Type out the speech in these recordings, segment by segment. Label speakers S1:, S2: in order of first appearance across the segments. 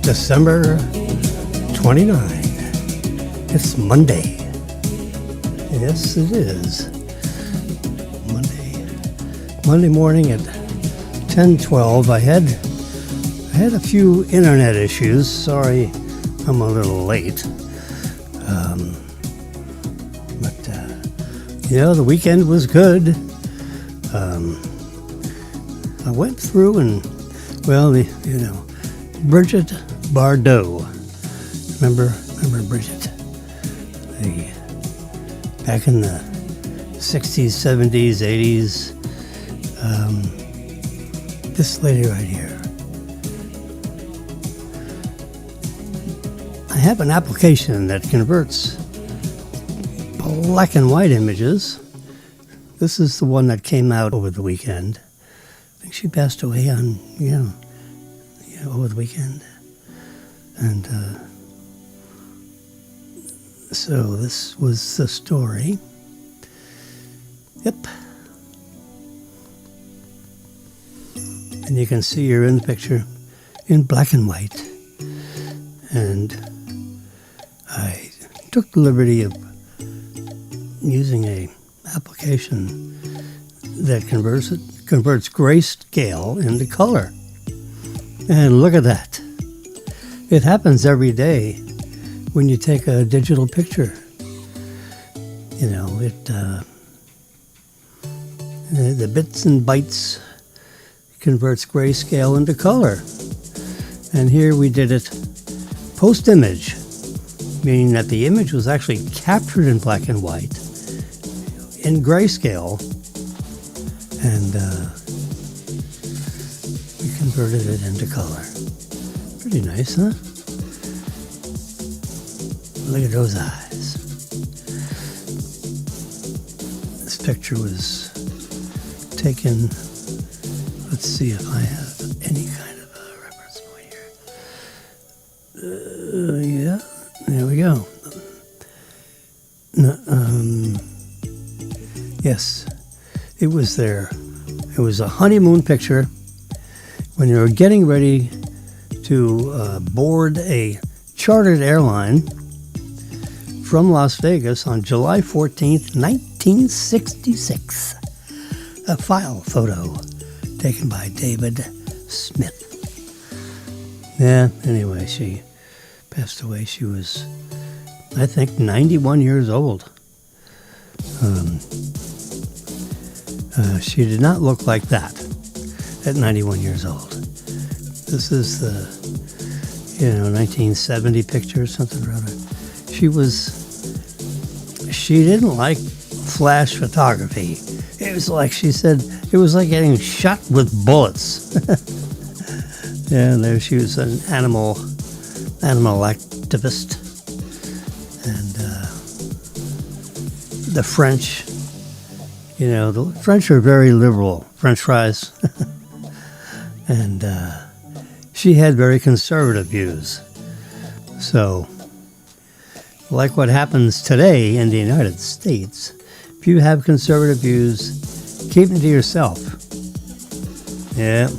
S1: December 29. It's Monday. Yes, it is. Monday morning at 10:12. I had a few internet issues. Sorry, I'm a little late. The weekend was good. I went through and, Bridget Bardot. Remember Bridget? Back in the 60s, 70s, 80s. This lady right here. I have an application that converts black and white images. This is the one that came out over the weekend. I think she passed away on, over the weekend. And so this was the story. Yep. And you can see her in the picture in black and white. And I took the liberty of using a application that converts grayscale into color. And look at that. It happens every day when you take a digital picture. The bits and bytes converts grayscale into color. And here we did it post-image, meaning that the image was actually captured in black and white in grayscale, and we converted it into color. Pretty nice, huh? Look at those eyes. This picture was taken, let's see if I have any kind of a reference point here. Yeah, there we go. Yes, it was there. It was a honeymoon picture when you were getting ready to board a chartered airline from Las Vegas on July 14th, 1966. A file photo taken by David Smith. Yeah, anyway, she passed away. She was, I think, 91 years old. She did not look like that at 91 years old. This is the, 1970 picture or something or other. She didn't like flash photography. It was like, she said, it was like getting shot with bullets. Yeah, there she was, an animal activist. And the French, the French are very liberal, French fries. And she had very conservative views. So, like what happens today in the United States, if you have conservative views, keep them to yourself. Yeah.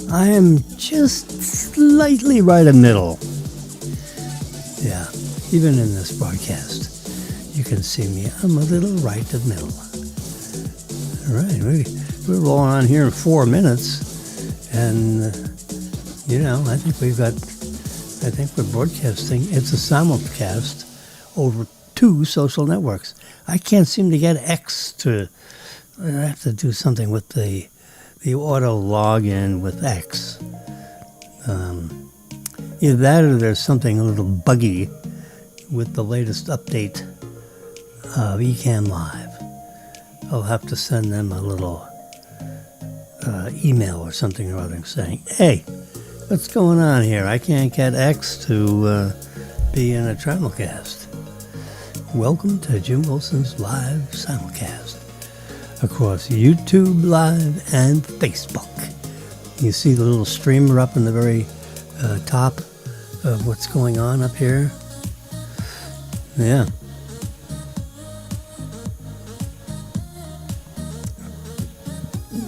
S1: I am just slightly right in the middle. Yeah, even in this broadcast, you can see me. I'm a little right of middle. All right, we're rolling on here in 4 minutes, and I think we're broadcasting. It's a simulcast over 2 social networks. I can't seem to get X to. I have to do something with the auto login with X. Either that or there's something a little buggy with the latest update of eCam Live. I'll have to send them a little email or something or other saying, hey, what's going on here? I can't get X to be in a Simulcast. Welcome to Jim Wilson's live simulcast across YouTube Live and Facebook. You see the little streamer up in the very top of what's going on up here? Yeah.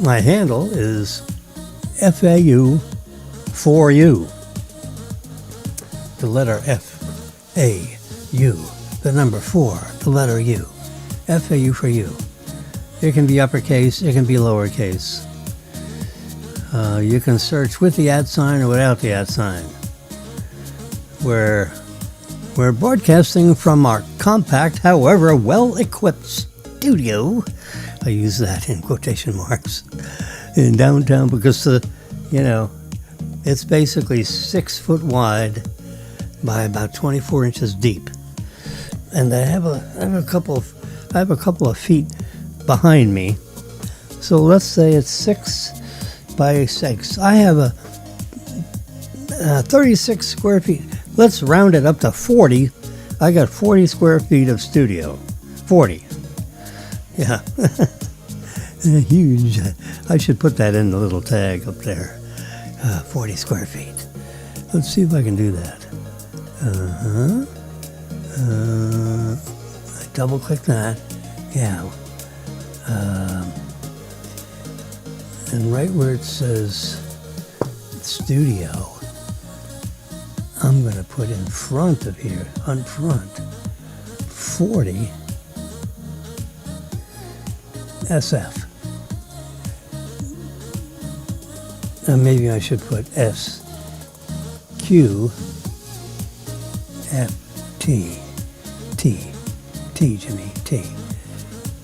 S1: My handle is FAU for you. The letter F-A-U, the number 4, the letter U. FAU for you. It can be uppercase, it can be lowercase. You can search with the @ sign or without the @ sign. We're broadcasting from our compact, however well-equipped studio. I use that in quotation marks. In downtown because it's basically 6 foot wide by about 24 inches deep, and I have a couple of feet behind me. So let's say it's 6 by 6. I have a 36 square feet. Let's round it up to 40. I got 40 square feet of studio. 40. Yeah. Huge. I should put that in the little tag up there. 40 square feet. Let's see if I can do that. I double click that. Yeah. And right where it says studio, I'm going to put in front of here, on front, 40 SF. And maybe I should put SQ FT T Jimmy T.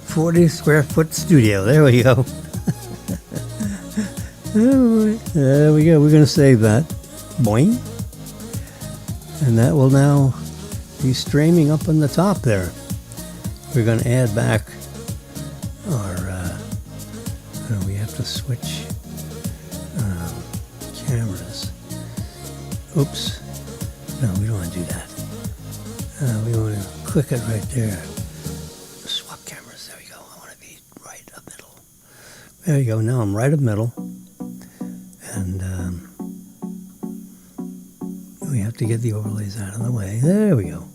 S1: 40 square foot studio. There we go. There we go. We're going to save that. Boing. And that will now be streaming up on the top there. We're going to add back our, we have to switch cameras. Oops. No, we don't want to do that. We want to click it right there. Swap cameras. There we go. I want to be right up middle. There you go. Now I'm right up middle. And we have to get the overlays out of the way. There we go.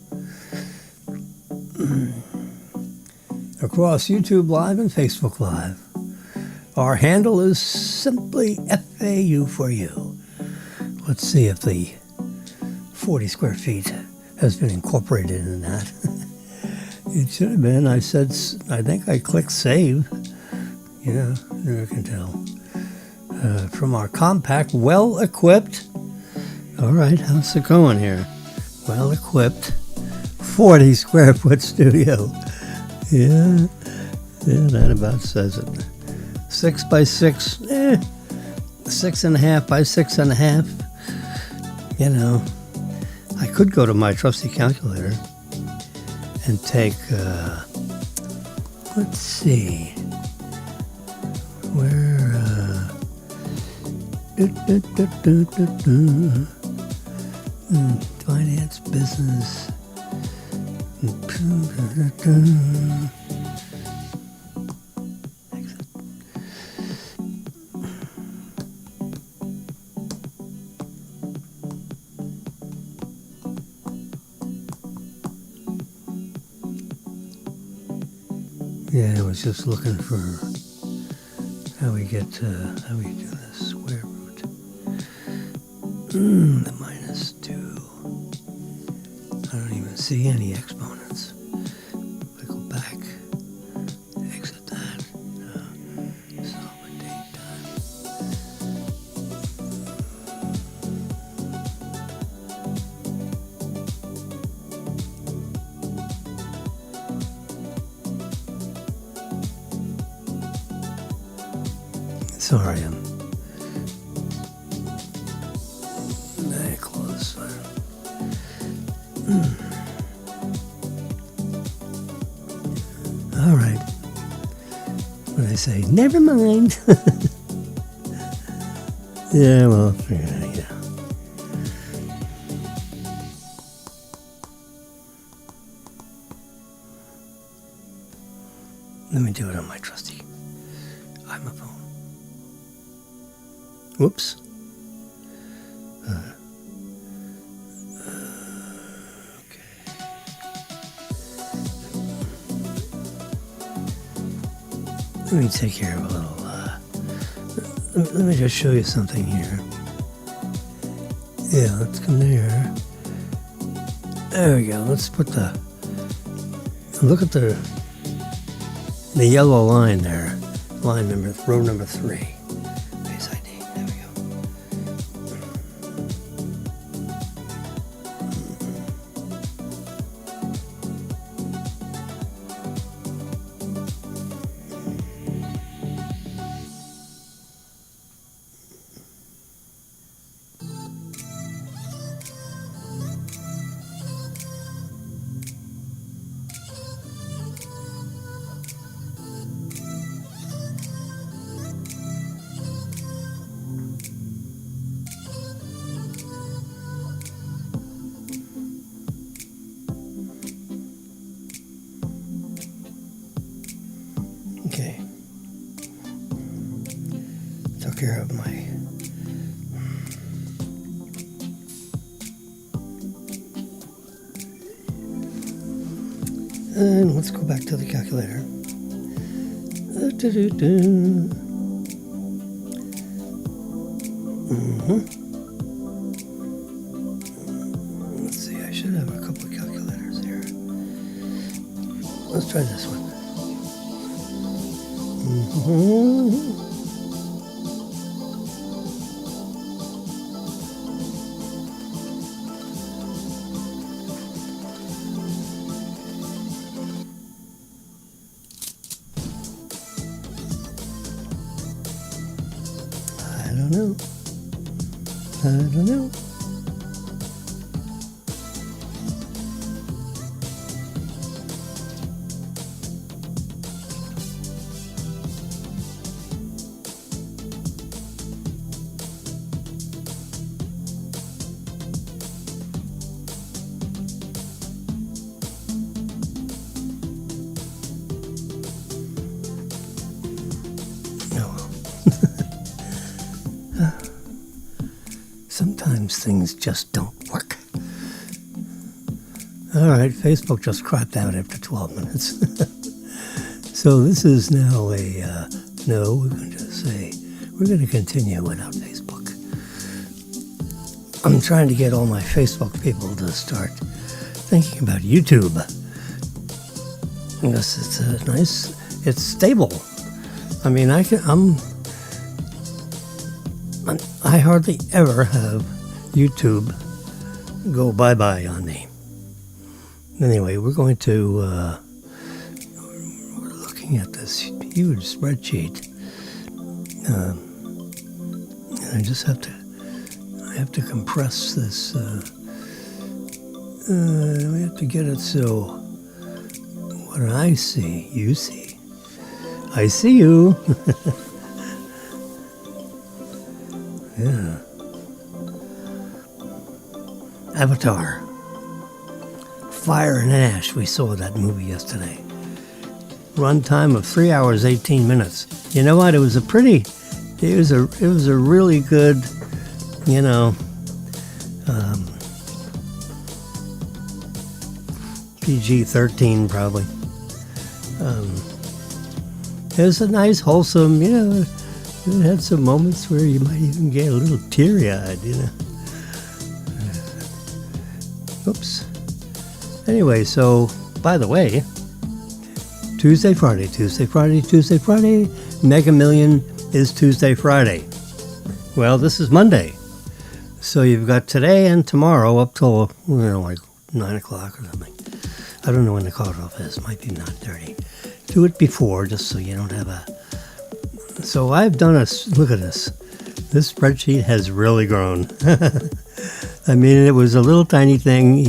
S1: Across YouTube Live and Facebook Live. Our handle is simply FAU for you. Let's see if the 40 square feet has been incorporated in that. It should have been. I think I clicked save. Yeah, you can tell. From our compact, well-equipped. All right, how's it going here? Well-equipped, 40 square foot studio. Yeah, that about says it. 6 by 6, 6.5 by 6.5. I could go to my trusty calculator and take, let's see, finance, business, yeah, I was just looking for how we do the square root. The minus 2. I don't even see any exponents. If I go back, exit that. Solve a date time. Sorry, I'm very close. All right. What I say? Never mind. Yeah, well, figure it out. Yeah. Let me do it on my trusty iPhone. Whoops. Okay. Let me take care of a little let me just show you something here. Yeah, let's come there. There we go. Let's put look at the yellow line there. Row number 3. Base ID. There we go. Okay. Took care of my... And let's go back to the calculator. Let's see, I should have a couple of calculators here. Let's try this one. I don't know. Sometimes things just don't work. All right, Facebook just cropped out after 12 minutes. So this is now no, we're going to say, we're going to continue without Facebook. I'm trying to get all my Facebook people to start thinking about YouTube. Because it's nice, it's stable. I mean, I hardly ever have YouTube go bye-bye on me. Anyway, we're going to, we're looking at this huge spreadsheet. And I just have to compress this, we have to get it so what I see, you see. I see you. Yeah. Avatar. Fire and Ash. We saw that movie yesterday. Runtime of 3 hours, 18 minutes. You know what? It was a really good, PG-13 probably. It was a nice, wholesome, it had some moments where you might even get a little teary-eyed, Oops. Anyway, so, by the way, Tuesday, Friday, Mega Million is Tuesday, Friday. Well, this is Monday. So you've got today and tomorrow up till, like 9 o'clock or something. I don't know when the cutoff is. It might be 9:30. Do it before, just so you don't have a... So I've done look at this. This spreadsheet has really grown. I mean, it was a little tiny thing,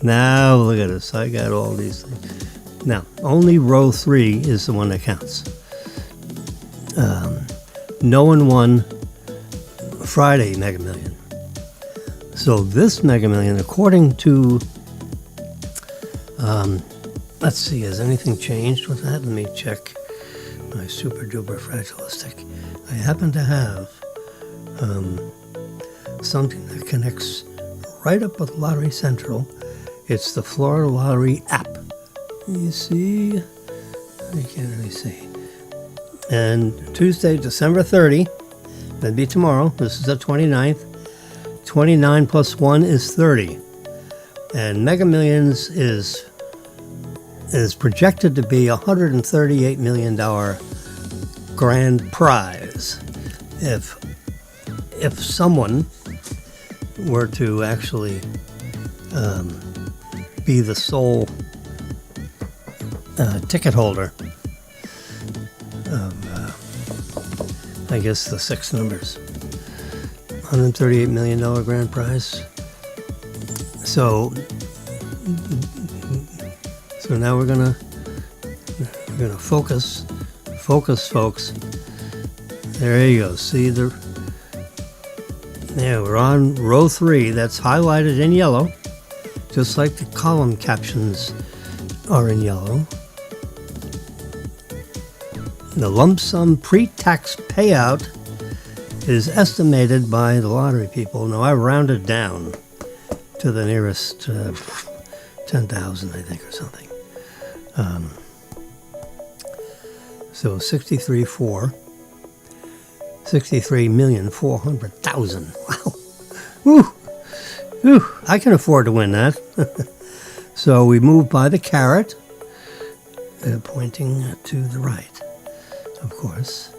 S1: Now look at this. I got all these things. Now, only row 3 is the one that counts. No one won Friday Mega Million. So this Mega Million, according to, let's see, has anything changed with that? Let me check my super duper fragilistic. I happen to have something that connects right up with Lottery Central. It's the Florida Lottery app. You see? I can't really see. And Tuesday, December 30, That'd be tomorrow. This is the 29th. 29 plus 1 is 30. And Mega Millions is projected to be $138 million grand prize. If someone were to actually be the sole ticket holder of, I guess, the 6 numbers. $138 million grand prize. So now we're gonna focus, folks. There you go. See we're on row 3. That's highlighted in yellow, just like the column captions are in yellow. The lump sum pre-tax payout is estimated by the lottery people. Now, I rounded down to the nearest 10,000, I think, or something. So 63,400,000. Wow. Woo. Whew. I can afford to win that. So we move by the carrot, pointing to the right, of course.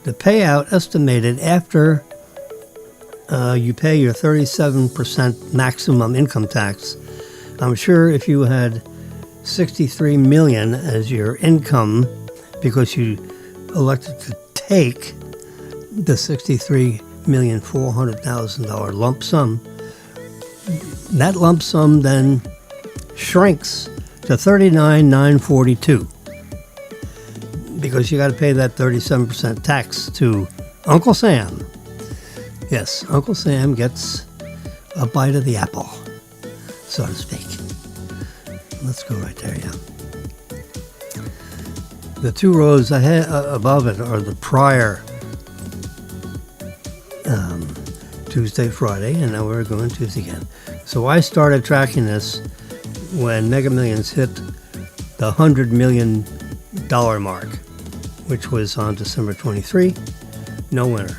S1: The payout estimated after you pay your 37% maximum income tax. I'm sure if you had 63 million as your income because you elected to take the $63,400,000 lump sum, that lump sum then shrinks to $39,942 because you got to pay that 37% tax to Uncle Sam. Yes, Uncle Sam gets a bite of the apple, so to speak. Let's go right there, yeah. The 2 rows ahead, above it are the prior Tuesday, Friday, and now we're going Tuesday again. So I started tracking this when Mega Millions hit the $100 million mark, which was on December 23. No winner.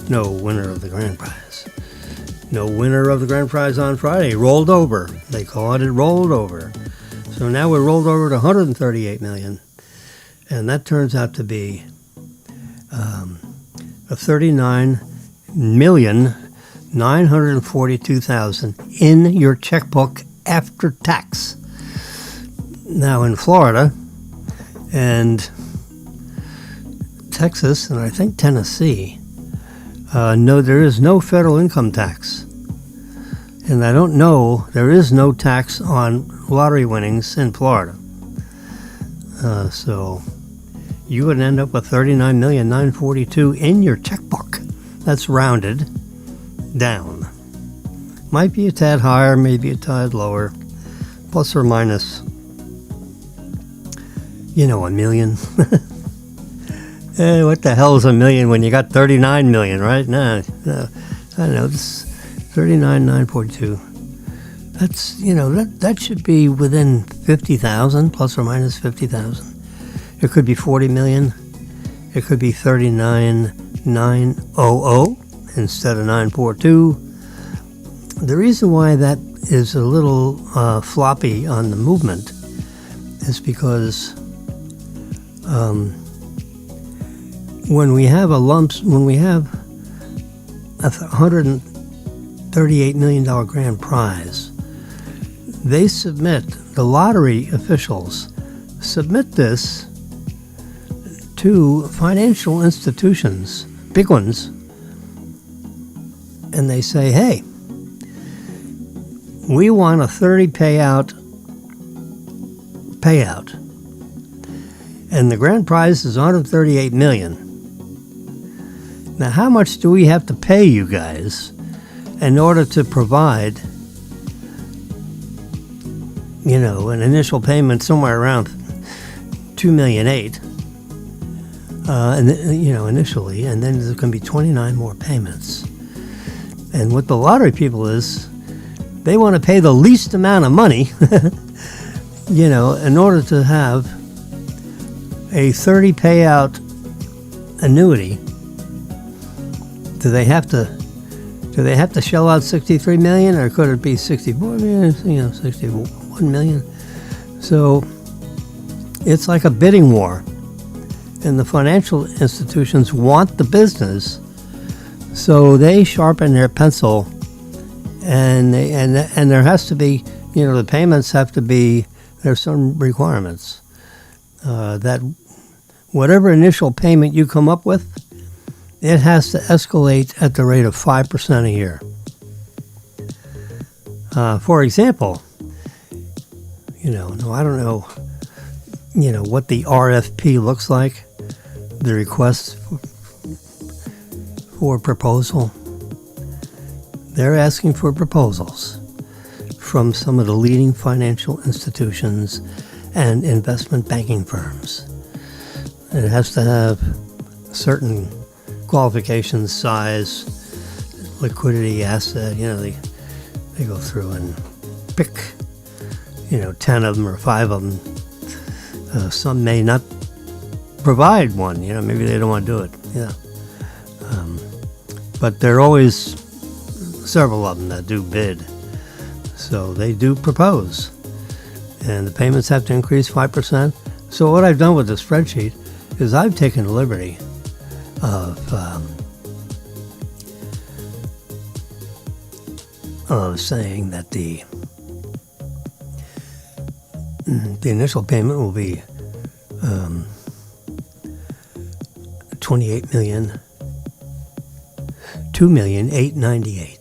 S1: No winner of the grand prize. No winner of the grand prize on Friday. Rolled over. They call it rolled over. So now we're rolled over to 138 million. And that turns out to be a 39,942,000 in your checkbook after tax. Now in Florida and Texas and I think Tennessee, no, there is no federal income tax. And I don't know, there is no tax on lottery winnings in Florida. So you would end up with 39,942,000 in your checkbook. That's rounded down. Might be a tad higher, maybe a tad lower, plus or minus, $1 million. What the hell is $1 million when you got 39 million, right? No, I don't know. It's 39,942. That's, that should be within 50,000, plus or minus 50,000. It could be 40 million. It could be 39,900 instead of 942. The reason why that is a little floppy on the movement is because when we have a $138 million grand prize, the lottery officials submit this to financial institutions, big ones, and they say, hey, we want a 30 payout, and the grand prize is $138 million. Now, how much do we have to pay you guys in order to provide, an initial payment somewhere around $2.8 million, initially, and then there's going to be 29 more payments. And what the lottery people is, they want to pay the least amount of money, in order to have a 30 payout annuity Do they have to shell out $63 million, or could it be $64 million? $61 million. So it's like a bidding war, and the financial institutions want the business, so they sharpen their pencil, and there has to be, the payments have to be. There's some requirements that whatever initial payment you come up with, it has to escalate at the rate of 5% a year. For example, I don't know, what the RFP looks like, the request for proposal. They're asking for proposals from some of the leading financial institutions and investment banking firms. It has to have certain qualifications, size, liquidity, asset. They go through and pick 10 of them or 5 of them. Some may not provide one. Maybe they don't want to do it. But there are always several of them that do bid, so they do propose, and the payments have to increase 5%. So what I've done with the spreadsheet is I've taken the liberty of saying that the initial payment will be $28 million, $2,898,000,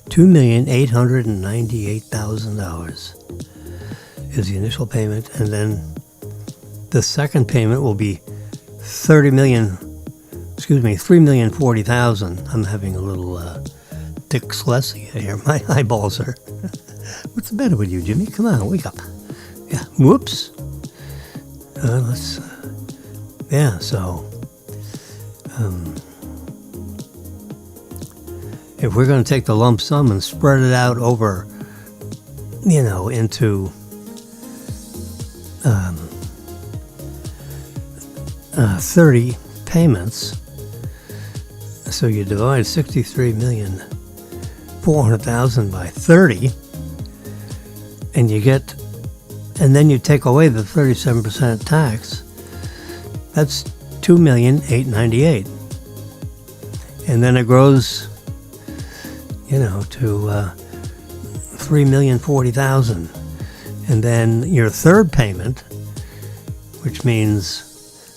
S1: $2,898,000 is the initial payment, and then the second payment will be $3,040,000. I'm having a little dyslexia here. My eyeballs are. What's the matter with you, Jimmy? Come on, wake up. Yeah. Whoops. If we're going to take the lump sum and spread it out over, into 30 payments, so you divide 63,400,000 by 30, and then you take away the 37% tax, that's $2,898,000. And then it grows, to $3,040,000. And then your third payment, which means,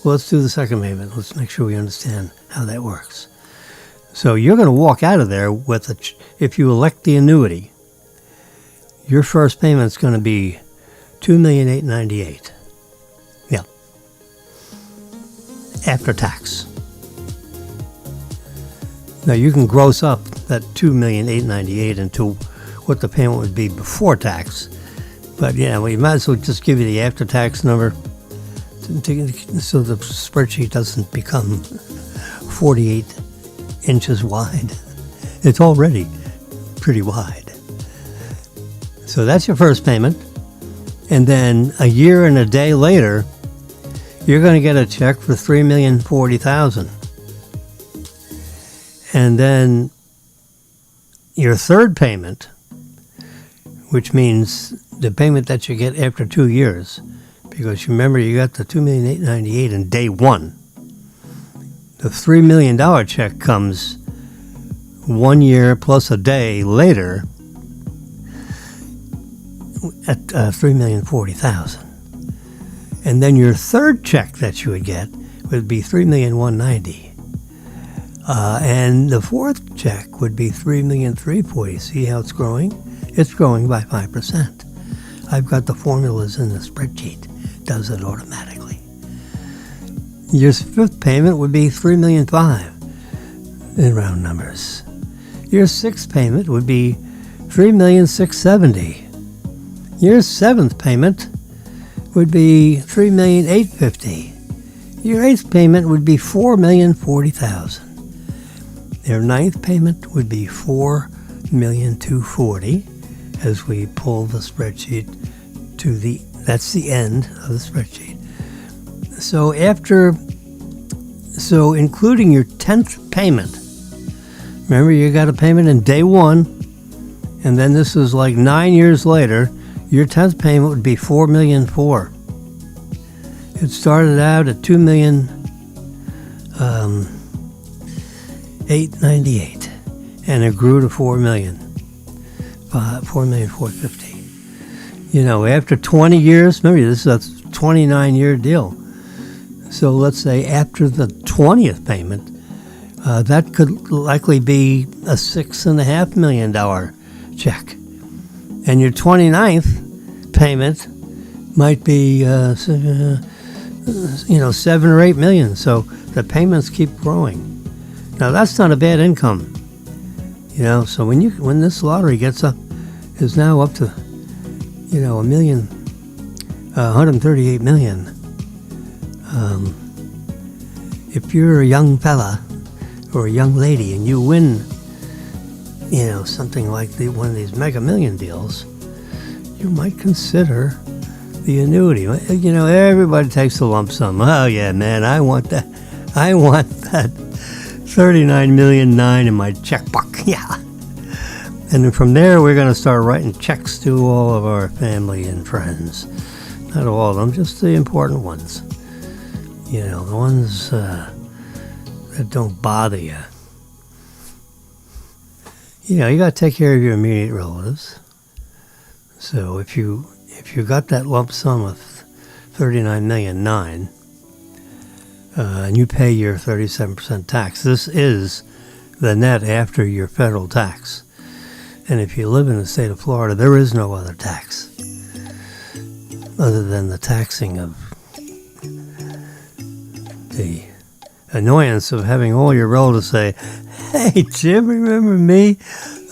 S1: let's do the second payment. Let's make sure we understand how that works. So you're going to walk out of there with if you elect the annuity, your first payment's going to be $2,898,000. Yeah. After tax. Now you can gross up that $2,898,000 into what the payment would be before tax, but we might as well just give you the after-tax number, so the spreadsheet doesn't become 48 inches wide. It's already pretty wide. So that's your first payment, and then a year and a day later, you're going to get a check for $3,040,000. And then your third payment, which means the payment that you get after 2 years, because you remember you got the $2,898,000 in day one. The $3 million check comes 1 year plus a day later at $3,040,000. And then your third check that you would get would be $3,190,000. And the fourth check would be $3,340,000. See how it's growing? It's growing by 5%. I've got the formulas in the spreadsheet. It does it automatically. Your fifth payment would be $3,500,000 in round numbers. Your sixth payment would be $3,670,000. Your seventh payment would be $3,850,000. Your eighth payment would be $4,040,000. Their ninth payment would be $4,240,000 as we pull the spreadsheet that's the end of the spreadsheet. So including your 10th payment, Remember, you got a payment in day one, and then this is like 9 years later. Your 10th payment would be $4,400,000. It started out at $2,898,000, and it grew to $4,450,000. You know, after 20 years, remember this is a 29-year deal. So let's say after the 20th payment, that could likely be a $6.5 million check. And your 29th payment might be, $7 or $8 million. So the payments keep growing. Now that's not a bad income. You know, so when this lottery is now up to, $138 million. If you're a young fella or a young lady and you win, something like one of these Mega Million deals, you might consider the annuity. Everybody takes a lump sum. Oh yeah, man, I want that $39.9 million in my checkbook. Yeah. And then from there, we're going to start writing checks to all of our family and friends. Not all of them, just the important ones. The ones that don't bother you. You got to take care of your immediate relatives. So if you got that lump sum of $39.9 million, and you pay your 37% tax, this is the net after your federal tax. And if you live in the state of Florida, there is no other tax other than the taxing of the annoyance of having all your relatives say, "Hey, Jim, remember me?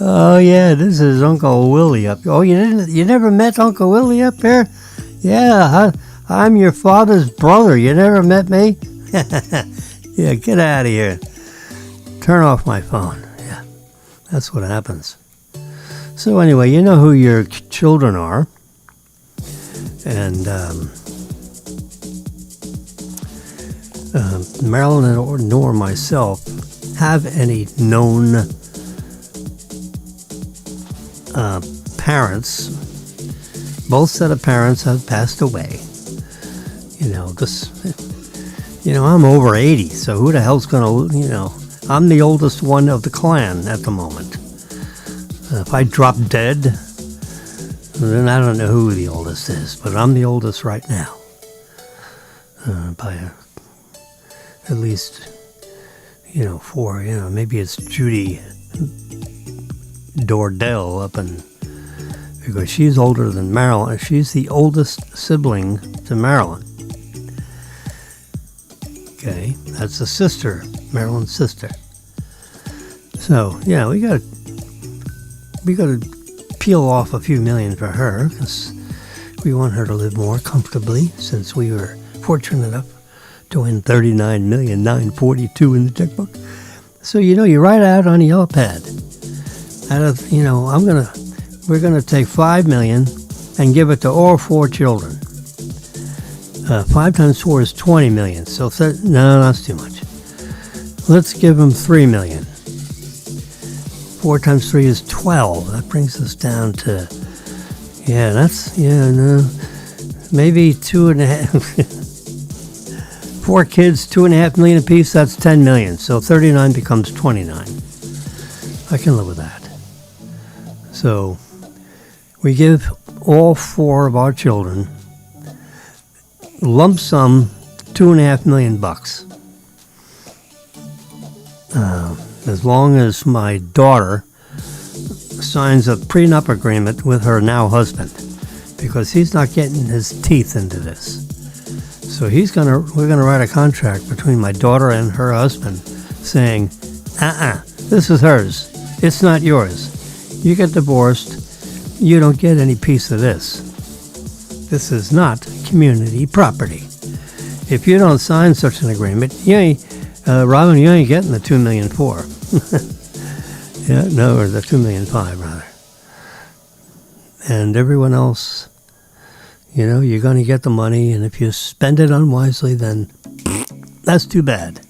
S1: Oh yeah, this is Uncle Willie up. Oh, you never met Uncle Willie up here? Yeah, I'm your father's brother. You never met me? Yeah, get out of here. Turn off my phone." Yeah, that's what happens. So anyway, you know who your children are, and Marilyn nor myself have any known parents. Both set of parents have passed away. I'm over 80, so who the hell's gonna, I'm the oldest one of the clan at the moment. If I drop dead, then I don't know who the oldest is, but I'm the oldest right now. By at least, 4, maybe it's Judy Dordell because she's older than Marilyn. She's the oldest sibling to Marilyn. Okay, that's a sister, Marilyn's sister. So, yeah, we got to peel off a few million for her because we want her to live more comfortably since we were fortunate enough to win $39,942,000 in the checkbook. So, you write out on the yellow pad. Out of, we're going to take $5 million and give it to all 4 children. 5 times 4 is $20 million. So, no, that's too much. Let's give them $3 million. 4 times 3 is 12. That brings us down to, maybe 2.5. 4 kids, $2.5 million apiece, that's $10 million. So 39 becomes 29. I can live with that. So we give all 4 of our children lump sum $2.5 million. As long as my daughter signs a prenup agreement with her now husband, because he's not getting his teeth into this. So we're gonna write a contract between my daughter and her husband saying, this is hers. It's not yours. You get divorced, you don't get any piece of this. This is not community property. If you don't sign such an agreement, Robin, you ain't getting the $2.4 million. Or the $2.5 million rather. And everyone else, you're going to get the money, and if you spend your unwisely, then that's too bad.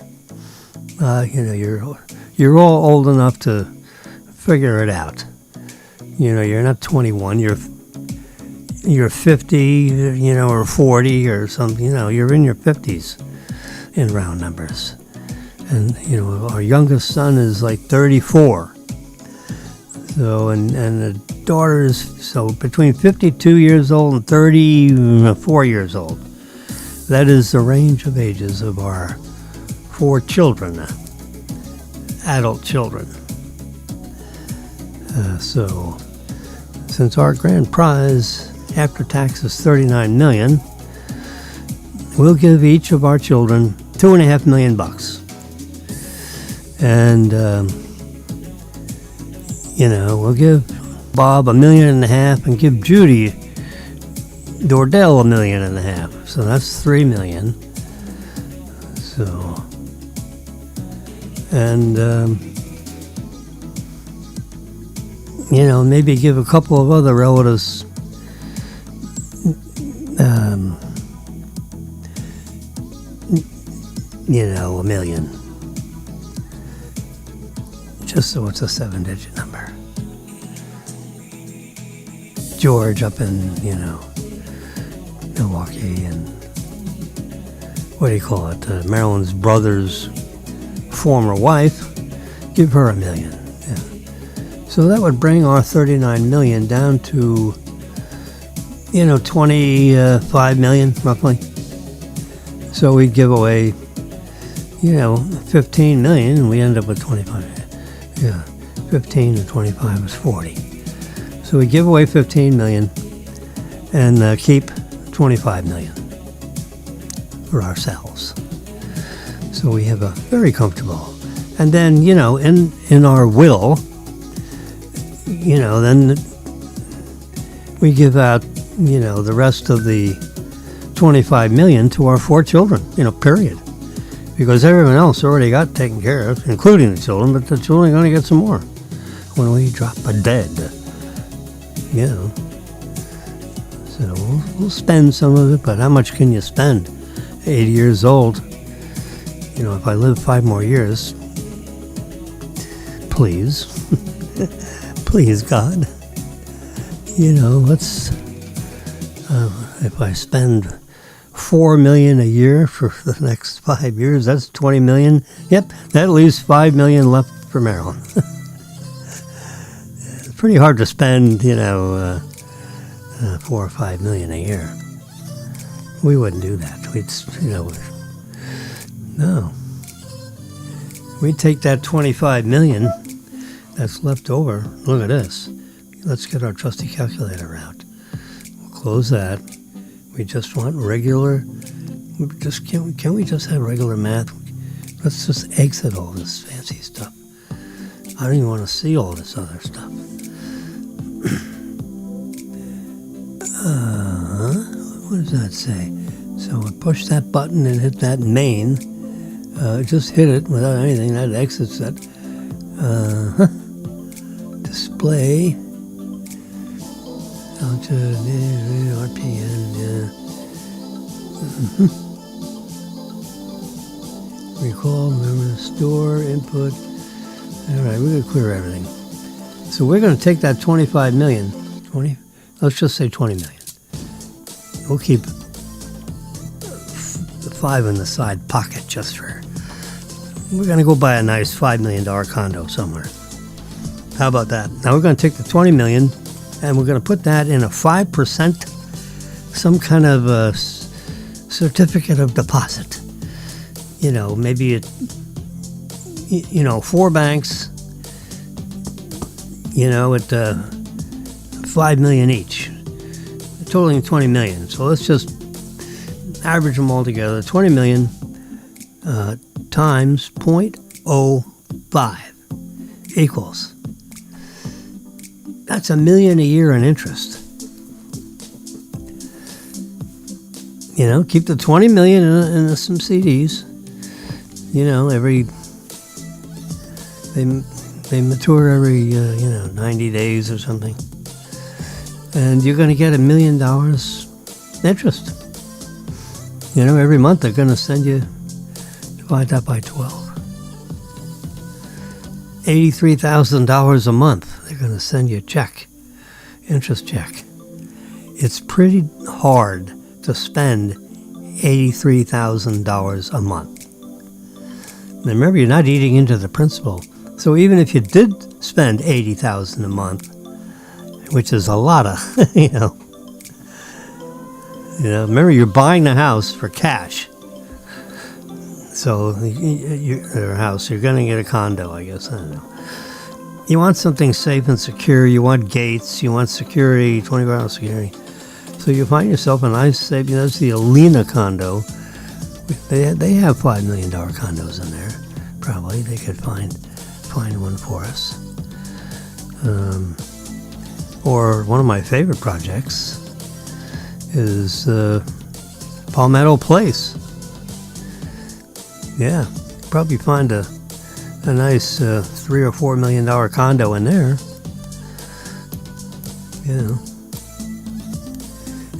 S1: Your you're all old enough to figure it out. You know, you're not 21, you're 50, you know, or 40 or something, you know, you're in your 50s in round numbers. And, you know, our youngest son is like 34. So, and the daughter is, so between 52 years old and 34 years old. That is the range of ages of our 4 children, adult children. So, since our grand prize after tax is $39 million, we'll give each of our children $2.5 million. And, you know, we'll give Bob $1.5 million and give Judy Dordell $1.5 million. So that's $3 million. So, and, you know, maybe give a couple of other relatives you know, $1 million. Just so it's a 7-digit number. George up in, you know, Milwaukee, and what do you call it? Marilyn's brother's former wife, give her $1 million. Yeah. So that would bring our $39 million down to, you know, $25 million roughly. So we'd give away, you know, $15 million, and we end up with 25. Yeah, 15 and 25 is 40. So we give away $15 million and keep $25 million for ourselves. So we have a very comfortable. And then, you know, in our will, you know, then we give out, you know, the rest of the $25 million to our 4 children, you know, period. Because everyone else already got taken care of, including the children, but the children are going to get some more when we drop dead. You know. So we'll spend some of it, but how much can you spend? 80 years old. You know, if I live 5 more years, please. Please, God. You know, let's, if I spend $4 million a year for the next 5 years, that's $20 million. Yep, that leaves $5 million left for Maryland. It's pretty hard to spend, you know, $4 or $5 million a year. We wouldn't do that. We'd, you know, no. We'd take that $25 million that's left over. Look at this. Let's get our trusty calculator out. We'll close that. We just want regular. Just can we just have regular math? Let's just exit all this fancy stuff. I don't even want to see all this other stuff. What does that say? So I push that button and hit that main. Just hit it without anything. That exits it. Display. RPN. Recall, remember, store, input. All right, we're going to clear everything. So we're going to take that $25 million. Let's just say $20 million. We'll keep the 5 in the side pocket just for. We're going to go buy a nice $5 million condo somewhere. How about that? Now we're going to take the $20 million and we're going to put that in a 5%, some kind of a certificate of deposit. You know, maybe it, you know, 4 banks, you know, at $5 million each, totaling $20 million. So let's just average them all together. 20 million times 0.05 equals. That's $1 million a year in interest. You know, keep the 20 million in some CDs. You know, they mature every 90 days or something, and you're going to get $1 million interest. You know, every month they're going to send you, divide that by 12. $83,000 a month. They're going to send you a check, interest check. It's pretty hard to spend $83,000 a month. And remember, you're not eating into the principal. So even if you did spend $80,000 a month, which is a lot of, remember, you're buying the house for cash. So your house, you're going to get a condo, I guess. I don't know. You want something safe and secure. You want gates. You want security, 24-hour security. So you find yourself a nice, safe. That's the Alina condo. They have $5 million condos in there. Probably they could find one for us. Or one of my favorite projects is Palmetto Place. Yeah, probably find a nice $3 or $4 million condo in there.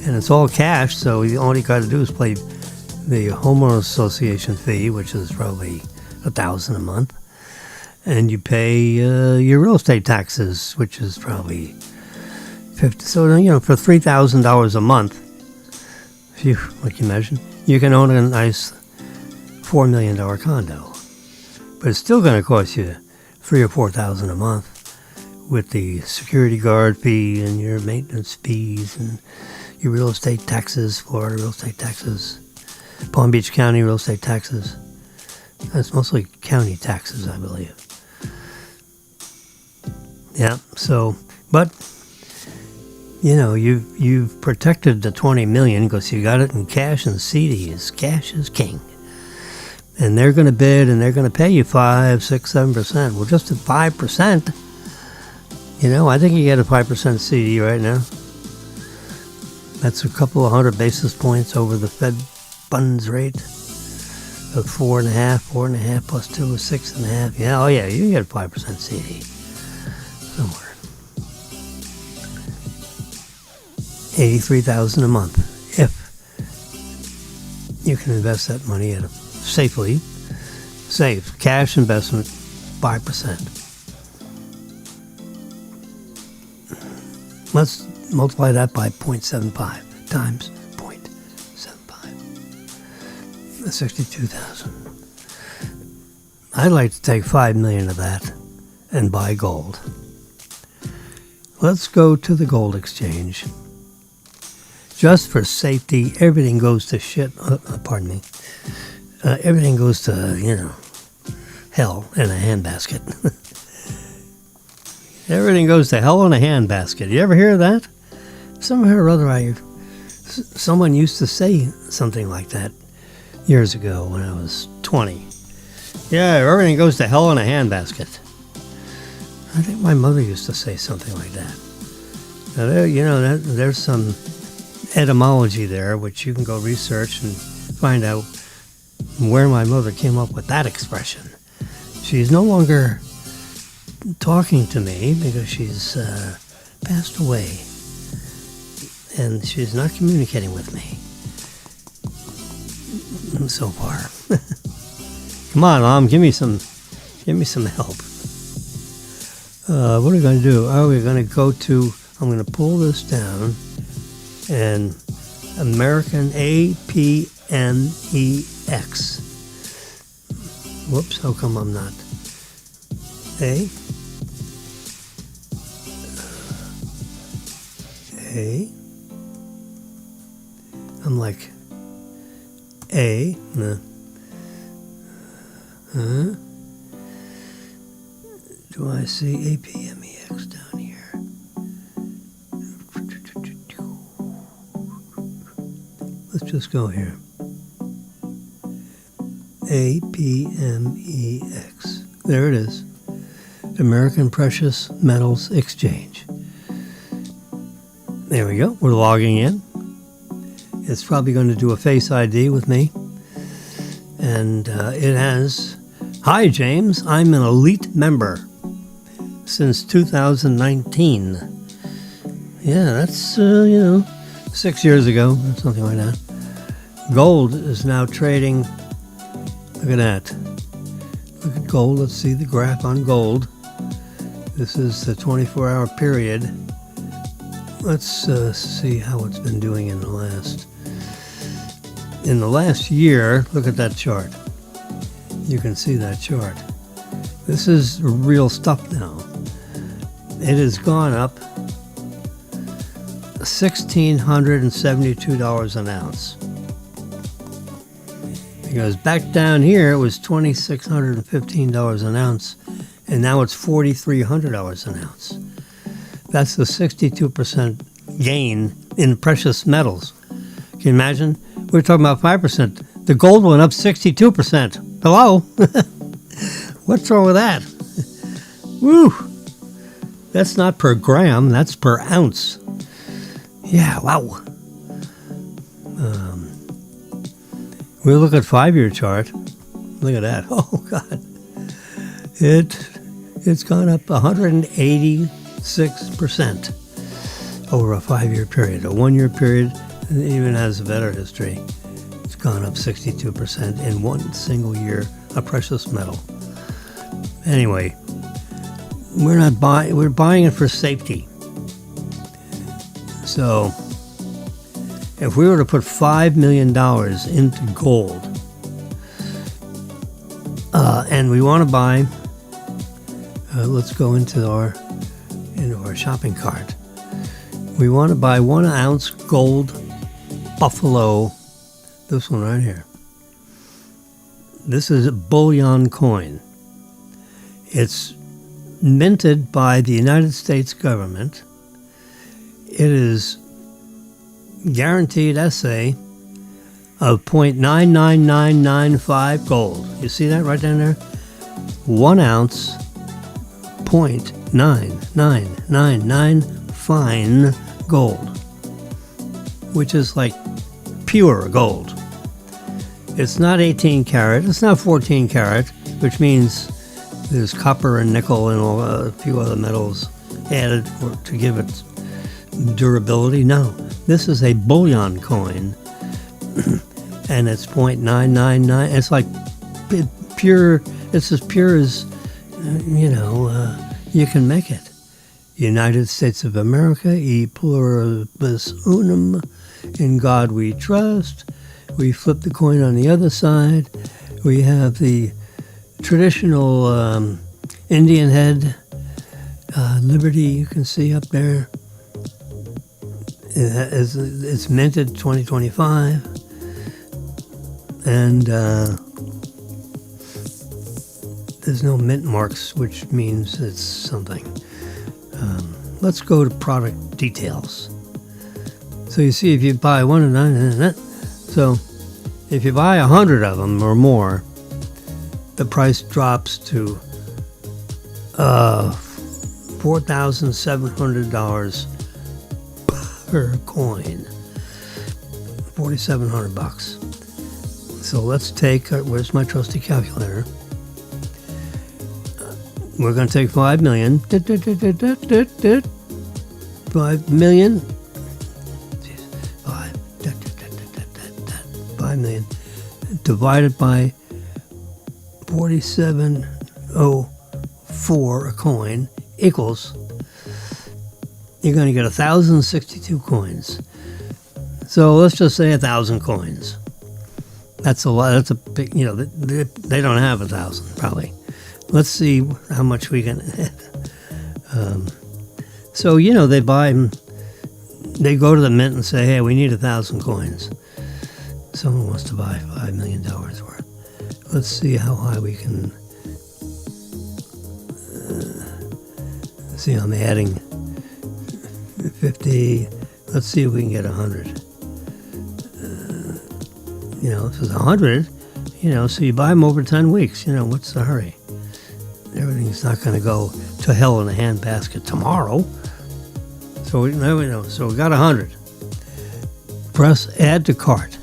S1: And it's all cash, so all you got to do is pay the homeowners association fee, which is probably $1,000 a month, and you pay your real estate taxes, which is probably $50. So for $3,000 a month, if you imagine, you can own a nice $4 million condo, but it's still going to cost you $3,000 or $4,000 a month with the security guard fee and your maintenance fees and your real estate taxes, Florida real estate taxes, Palm Beach County real estate taxes. That's mostly county taxes, I believe. Yeah. So, but you've protected the $20 million because you got it in cash and CDs. Cash is king. And they're going to bid and they're going to pay you 5, 6, 7%. Well, just at 5%, I think you get a 5% CD right now. That's a couple of hundred basis points over the Fed funds rate of 4.5 plus 2 is 6.5. Yeah, you can get a 5% CD somewhere. $83,000 a month if you can invest that money at safely. Safe cash investment, 5%. Let's multiply that by 0.75 times 0.75. That's 62,000. I'd like to take 5 million of that and buy gold. Let's go to the gold exchange. Just for safety, everything goes to shit. Pardon me. Everything goes to, hell in a handbasket. Everything goes to hell in a handbasket. You ever hear of that? Somewhere or other, someone used to say something like that years ago when I was 20. Yeah, everything goes to hell in a handbasket. I think my mother used to say something like that. Now, there's some etymology there, which you can go research and find out where my mother came up with that expression. She's no longer talking to me because she's passed away, and she's not communicating with me so far. Come on, Mom, give me some help. What are we going to do? We're going to go to, I'm going to pull this down, and American APMEX. Whoops, how come I'm not? I'm like do I see APMEX down here? Let's just go here. APMEX. There it is. American Precious Metals Exchange. There we go. We're logging in. It's probably going to do a Face ID with me. And it has, "Hi, James. I'm an elite member since 2019. Yeah, that's, 6 years ago, or something like that. Gold is now trading. Look at that. Look at gold. Let's see the graph on gold. This is the 24-hour period. Let's see how it's been doing in the last year. Look at that chart. You can see that chart. This is real stuff now. It has gone up $1,672 an ounce. Because back down here it was $2,615 an ounce, and now it's $4,300 an ounce. That's a 62% gain in precious metals. Can you imagine? We're talking about 5%. The gold went up 62%. Hello? What's wrong with that? Woo! That's not per gram, that's per ounce. Yeah, wow. We look at 5-year chart. Look at that. Oh, God. It's gone up 186% over a 5-year period. A 1-year period even has a better history. It's gone up 62% in one single year, a precious metal. Anyway, we're buying it for safety. So, if we were to put $5 million into gold, and we want to buy, let's go into our shopping cart. We want to buy 1 ounce gold buffalo, this one right here. This is a bullion coin. It's minted by the United States government. It is guaranteed assay of 0.99995 gold. You see that right down there? 1 ounce, 0.9999 fine gold, which is like pure gold. It's not 18 karat, it's not 14 karat, which means there's copper and nickel and a few other metals added to give it durability. No, this is a bullion coin, and it's 0.999. It's like pure. It's as pure as you can make it. United States of America, e pluribus unum. In God we trust. We flip the coin on the other side. We have the traditional Indian head, Liberty. You can see up there. It's minted 2025, and there's no mint marks, which means it's something. Let's go to product details. So you see, if you buy one of them, so if you buy 100 of them or more, the price drops to $4,700 per coin, $4,700. So let's take, where's my trusty calculator? We're going to take 5 million. 5 million. 5 million divided by 4704 a coin equals, you're going to get 1,062 coins. So let's just say 1,000 coins. That's a lot. That's a big, they don't have 1,000 probably. Let's see how much we can. So they buy them. They go to the mint and say, "Hey, we need 1,000 coins." Someone wants to buy $5 million worth. Let's see how high we can. See, I'm adding 50. Let's see if we can get 100. This is 100. So you buy them over 10 weeks. What's the hurry? Everything's not going to go to hell in a handbasket tomorrow. So we know. So we got 100. Press add to cart.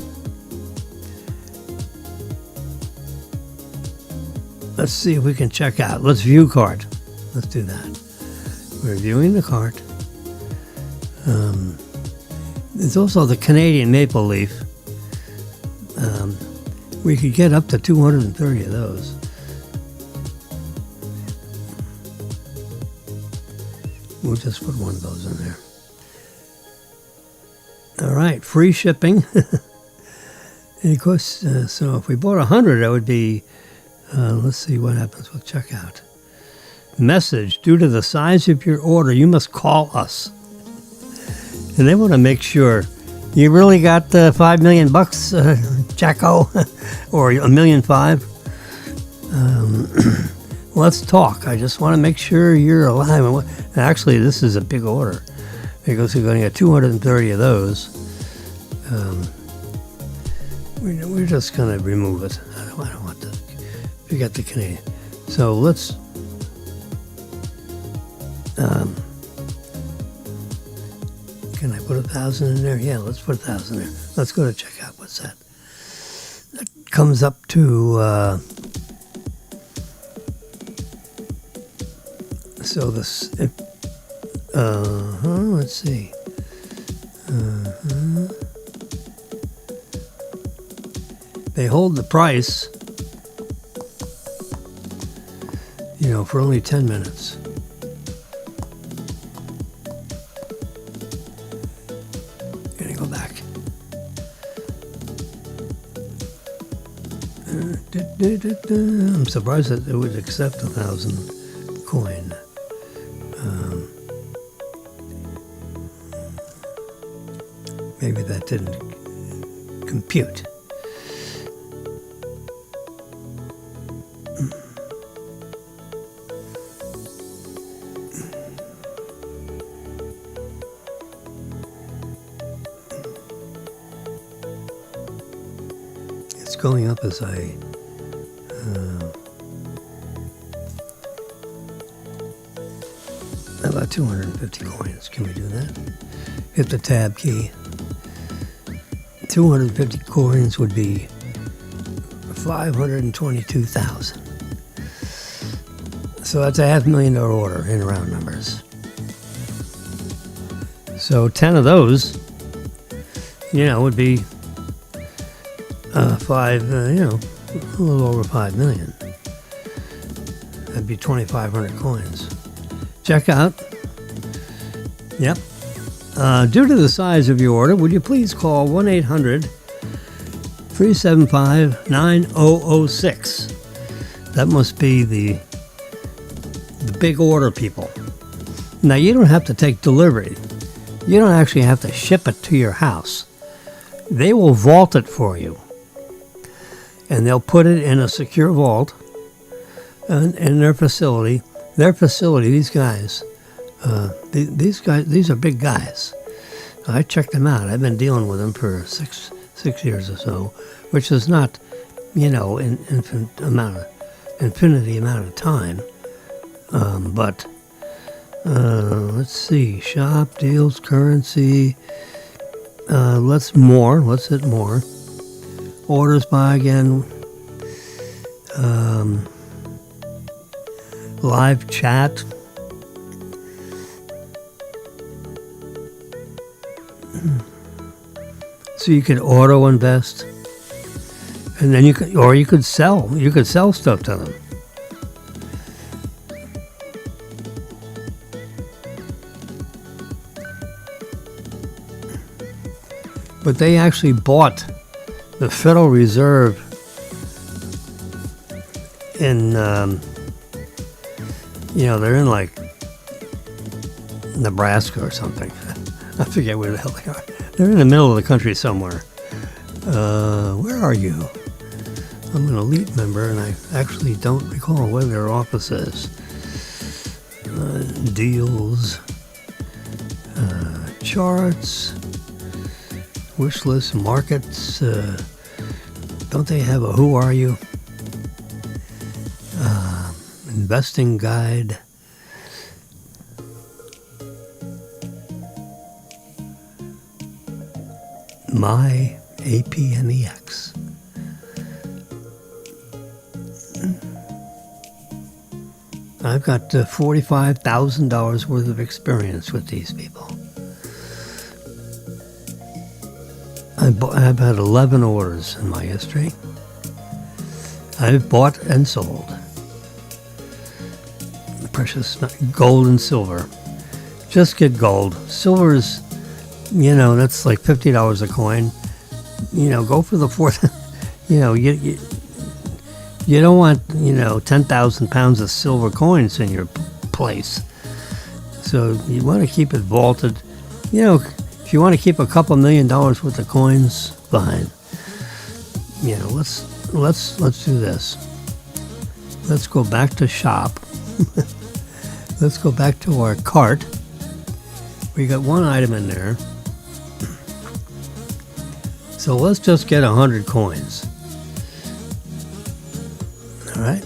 S1: Let's see if we can check out. Let's view cart. Let's do that. We're viewing the cart. There's also the Canadian maple leaf. We could get up to 230 of those. just put one of those in there. All right, free shipping. And of course, so if we bought 100, that would be, let's see what happens with checkout. Message, due to the size of your order, you must call us. And they want to make sure you really got $5 million, Jacko, or $1.5 million. Let's talk. I just want to make sure you're alive. And actually, this is a big order because we're going to get 230 of those. We're just going to remove it. I don't want to forget the Canadian. So let's. Can I put 1,000 in there? Yeah, let's put 1,000 there. Let's go to checkout. What's that? That comes up to. So this. Let's see. They hold the price, for only 10 minutes. Gonna go back. I'm surprised that it would accept 1,000 coin. Maybe that didn't compute. It's going up as I about 250 coins. Can we do that? Hit the tab key. 250 coins would be 522,000. So that's a $500,000 order in round numbers. So 10 of those, would be a little over 5 million. That'd be 2,500 coins. Check out. Yep. Due to the size of your order, would you please call 1-800-375-9006. That must be the big order people. Now, you don't have to take delivery. You don't actually have to ship it to your house. They will vault it for you. And they'll put it in a secure vault in their facility. These guys, these are big guys. I checked them out. I've been dealing with them for six years or so, which is not, infinity amount of time. But let's see, shop, deals, currency. Let's hit more. Orders by again. Live chat. So you could auto invest, and then you could sell stuff to them. But they actually bought the Federal Reserve in, they're in like Nebraska or something. I forget where the hell they are. They're in the middle of the country somewhere. Where are you? I'm an elite member, and I actually don't recall where their office is. Deals, charts, wish list, markets. Don't they have a who are you? Investing guide. My APMEX. I've got $45,000 worth of experience with these people. I've had 11 orders in my history. I've bought and sold precious gold and silver. just get gold. Silver's, that's like $50 a coin. Go for the fourth. You don't want 10,000 pounds of silver coins in your place. So you want to keep it vaulted. If you want to keep a couple $1 million worth of coins, fine. Let's do this. Let's go back to shop. Let's go back to our cart. We got one item in there. So let's just get 100 coins. All right.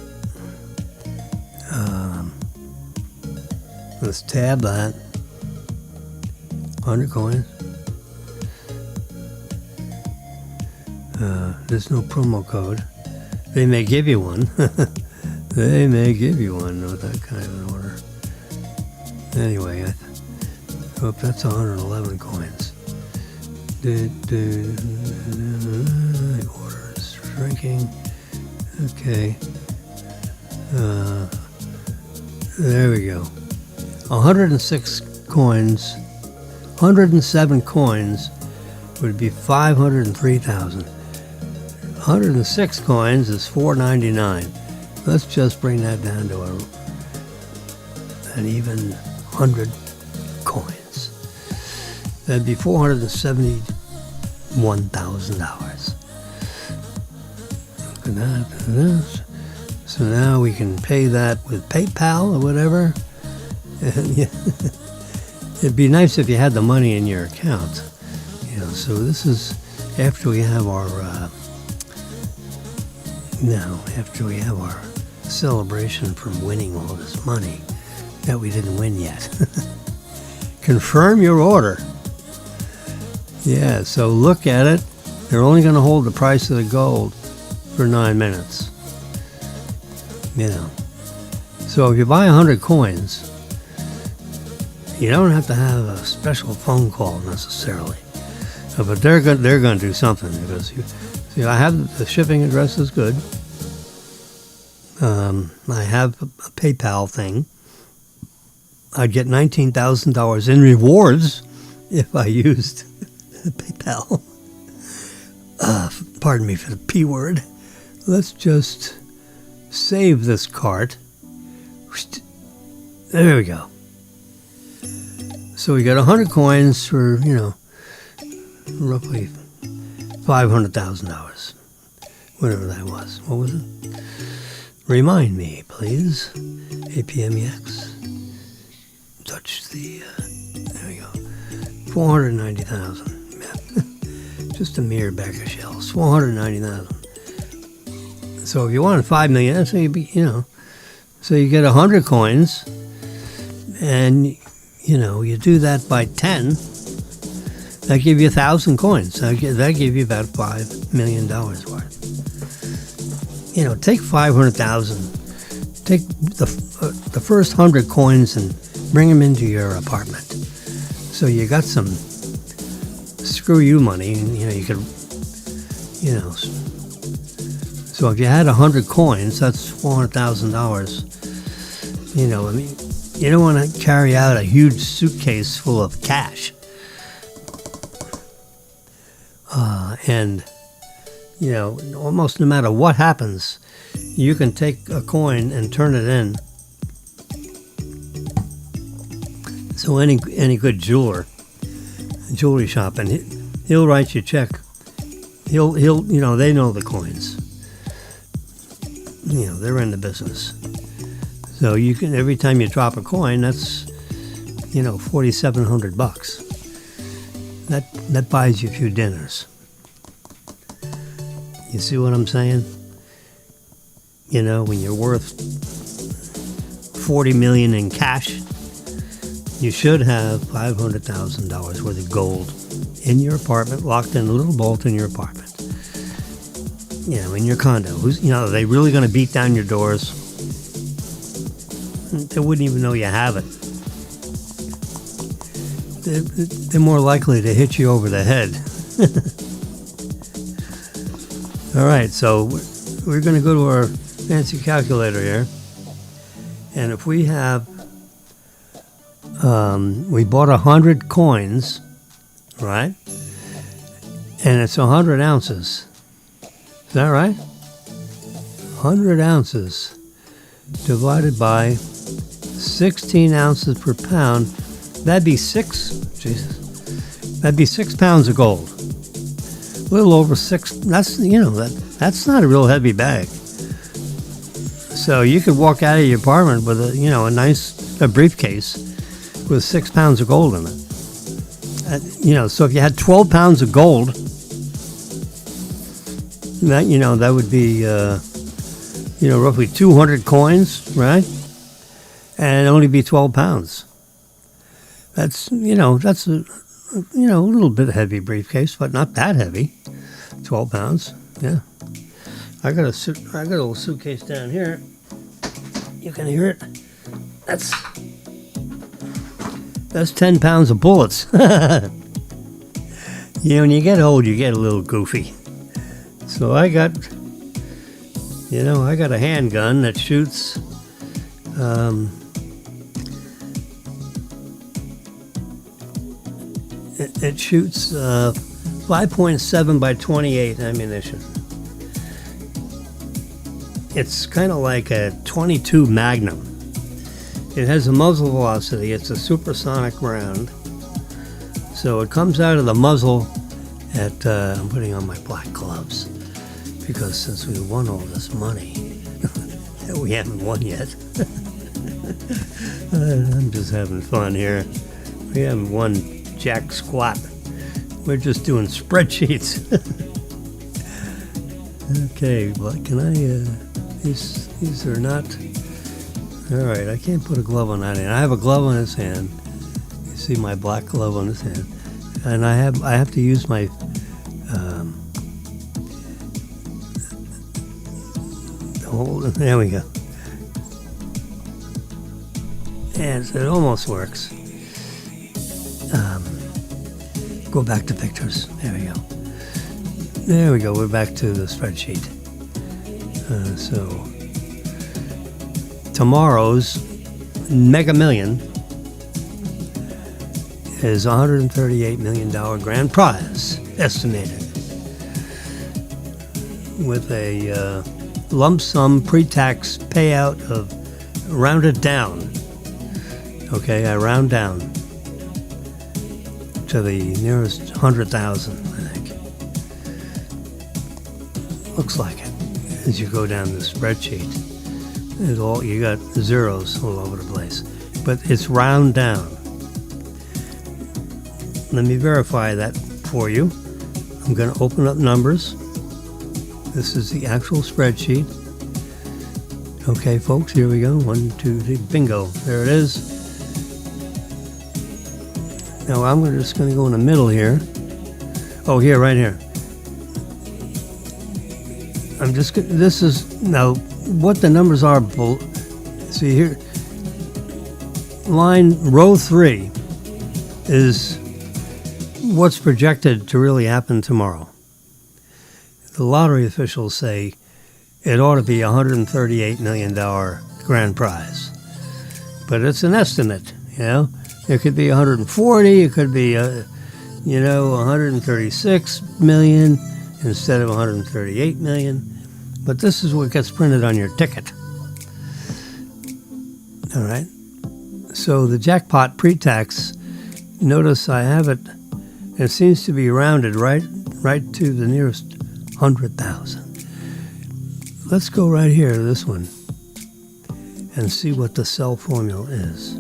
S1: Let's tab that. 100 coins. There's no promo code. They may give you one. They may give you one with that kind of an order. Anyway, that's 111 coins. Order is shrinking. Okay. There we go. 106 coins. 107 coins would be 503,000. 106 coins is $4.99. Let's just bring that down to an even 100 coins. That'd be $471,000. Look at that. So now we can pay that with PayPal or whatever. And it'd be nice if you had the money in your account. So this is after we have our celebration from winning all this money that we didn't win yet. Confirm your order. Yeah, so look at it. They're only going to hold the price of the gold for 9 minutes. So if you buy 100 coins, you don't have to have a special phone call necessarily. But they're going to do something because I have the shipping address is good. I have a PayPal thing. I'd get $19,000 in rewards if I used PayPal. Pardon me for the P word. Let's just save this cart. There we go. So we got 100 coins for, roughly $500,000. Whatever that was. What was it? Remind me, please. APMEX. Touch the, there we go. 490,000. Just a mere bag of shells. 490,000. So if you wanted 5 million, so so you get 100 coins, and you do that by 10. That give you 1,000 coins. That give you about $5 million worth. Take 500,000. Take the first 100 coins and bring them into your apartment. So you got some screw you money, and you could, So if you had 100 coins, that's $400,000. You don't want to carry out a huge suitcase full of cash. And almost no matter what happens, you can take a coin and turn it in. So any good jewelry shop, and he'll write you a check. He'll they know the coins. They're in the business. So you can, every time you drop a coin, that's $4,700. That buys you a few dinners. You see what I'm saying? When you're worth $40 million in cash, you should have $500,000 worth of gold in your apartment, locked in a little vault in your apartment. In your condo. Are they really going to beat down your doors? They wouldn't even know you have it. They're more likely to hit you over the head. All right, so we're going to go to our fancy calculator here. And if we have we bought 100 coins, right? And it's 100 ounces. Is that right? 100 ounces divided by 16 ounces per pound. That'd be 6 pounds of gold. A little over 6. That's, that's not a real heavy bag. So you could walk out of your apartment with a nice briefcase with 6 pounds of gold in it. So if you had 12 pounds of gold, that would be roughly 200 coins, right? And it'd only be 12 pounds. That's a little bit heavy briefcase, but not that heavy. 12 pounds, yeah. I got a little suitcase down here. You can hear it. That's 10 pounds of bullets. When you get old, you get a little goofy. So I got a handgun that shoots. It shoots 5.7 by 28 ammunition. It's kind of like a 22 Magnum. It has a muzzle velocity. It's a supersonic round. So it comes out of the muzzle at, I'm putting on my black gloves, because since we won all this money, that we haven't won yet. I'm just having fun here. We haven't won jack squat. We're just doing spreadsheets. Okay, but can I, these are not, all right, I can't put a glove on that hand. I have a glove on his hand. You see my black glove on his hand. And I have to use my, there we go. And it almost works. Go back to pictures. There we go. There we go. We're back to the spreadsheet. So tomorrow's Mega Million is $138 million grand prize estimated, with a lump sum pre-tax payout of rounded down. Okay, I round down to the nearest 100,000, I think. Looks like it. As you go down the spreadsheet, you got zeros all over the place, but it's round down. Let me verify that for you. I'm going to open up numbers. This is the actual spreadsheet. Okay, folks, here we go. 1, 2, 3, bingo. There it is. Now I'm just going to go in the middle here. Oh, here, right here. This is, now, what the numbers are, see here, row 3 is what's projected to really happen tomorrow. The lottery officials say it ought to be $138 million grand prize. But it's an estimate, It could be 140, it could be, 136 million instead of 138 million. But this is what gets printed on your ticket. All right. So the jackpot pre-tax, notice I have it seems to be rounded right to the nearest 100,000. Let's go right here to this one and see what the cell formula is.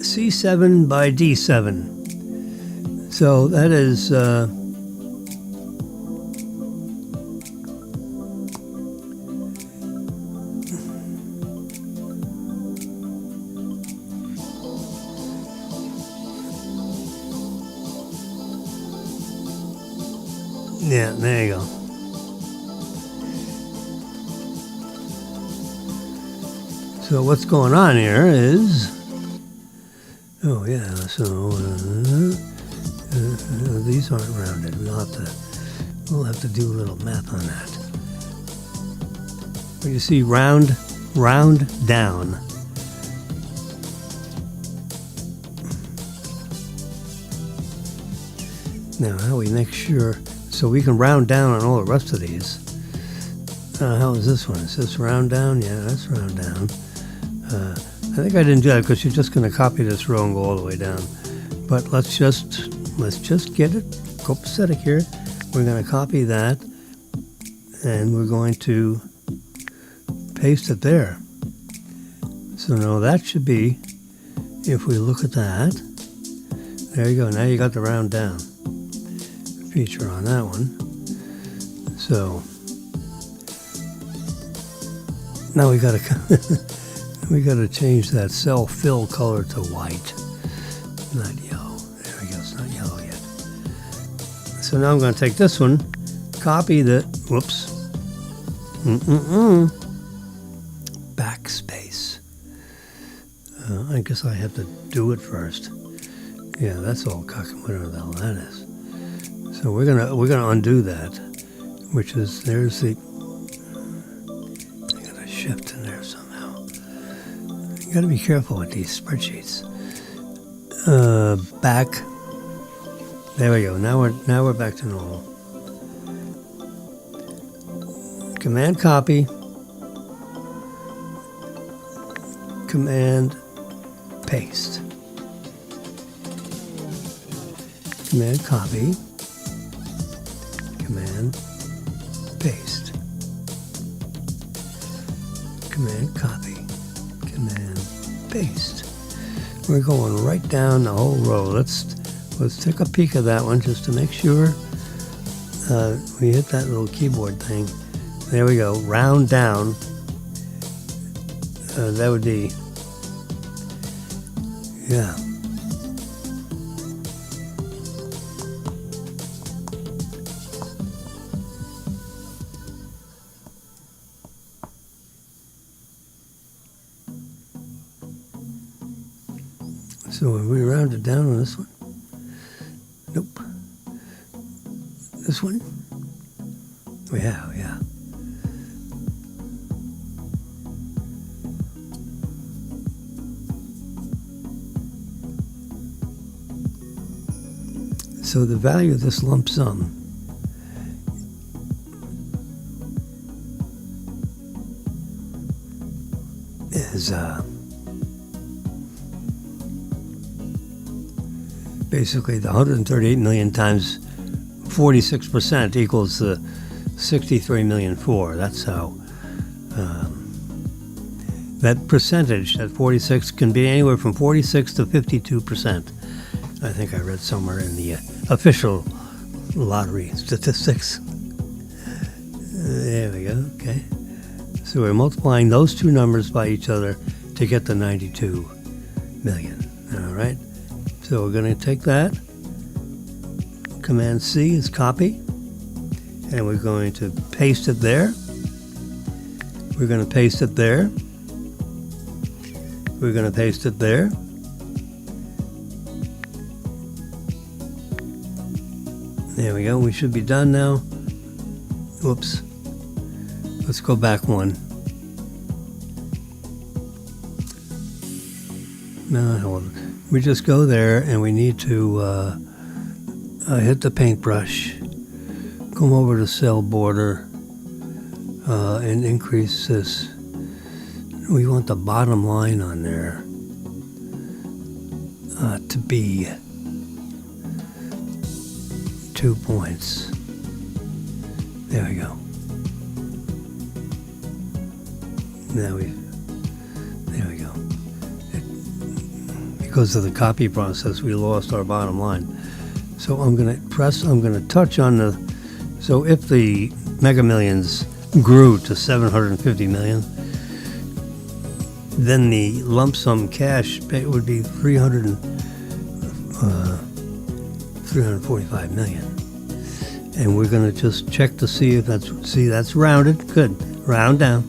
S1: C7 by D7. So that is yeah, there you go. So what's going on here is, oh yeah, so these aren't rounded. We'll have to do a little math on that. But you see, round down. Now, how we make sure, so we can round down on all the rest of these. How is this one? Is this round down? Yeah, that's round down. I think I didn't do that because you're just going to copy this row and go all the way down. But let's just get it copacetic here. We're going to copy that, and we're going to paste it there. So now that should be, if we look at that, there you go. Now you got the round down feature on that one. So now we got to change that cell fill color to white, not yellow. There we go. It's not yellow yet. So now I'm going to take this one, copy the, whoops, backspace. I guess I have to do it first. Yeah, that's all whatever the hell that is. So we're gonna undo that, which is, there's the, I got a shift in there somehow. You got to be careful with these spreadsheets. Back. There we go. Now we're back to normal. Command copy. Command paste. Command copy. Command paste. Command copy. Command paste. We're going right down the whole row. Let's take a peek of that one just to make sure we hit that little keyboard thing. There we go. Round down. That would be, yeah. So have we rounded down on this one? Nope. This one? We have, yeah. So the value of this lump sum is basically the 138 million times 46% equals the 63,000,004. That's how that percentage, that 46, can be anywhere from 46 to 52%. I think I read somewhere in the official lottery statistics. There we go. Okay. So we're multiplying those two numbers by each other to get the 92 million. All right. So we're going to take that. Command C is copy. And we're going to paste it there. We're going to paste it there. We're going to paste it there. There we go. We should be done now. Whoops. Let's go back one. No, hold on. We just go there and we need to hit the paintbrush. Come over to cell border and increase this. We want the bottom line on there to be 2 points. There we go. There we go. Because of the copy process, we lost our bottom line. So I'm going to touch on the, so if the Mega Millions grew to 750 million, then the lump sum cash would be 345 million. And we're going to just check to see if that's rounded. Good. Round down.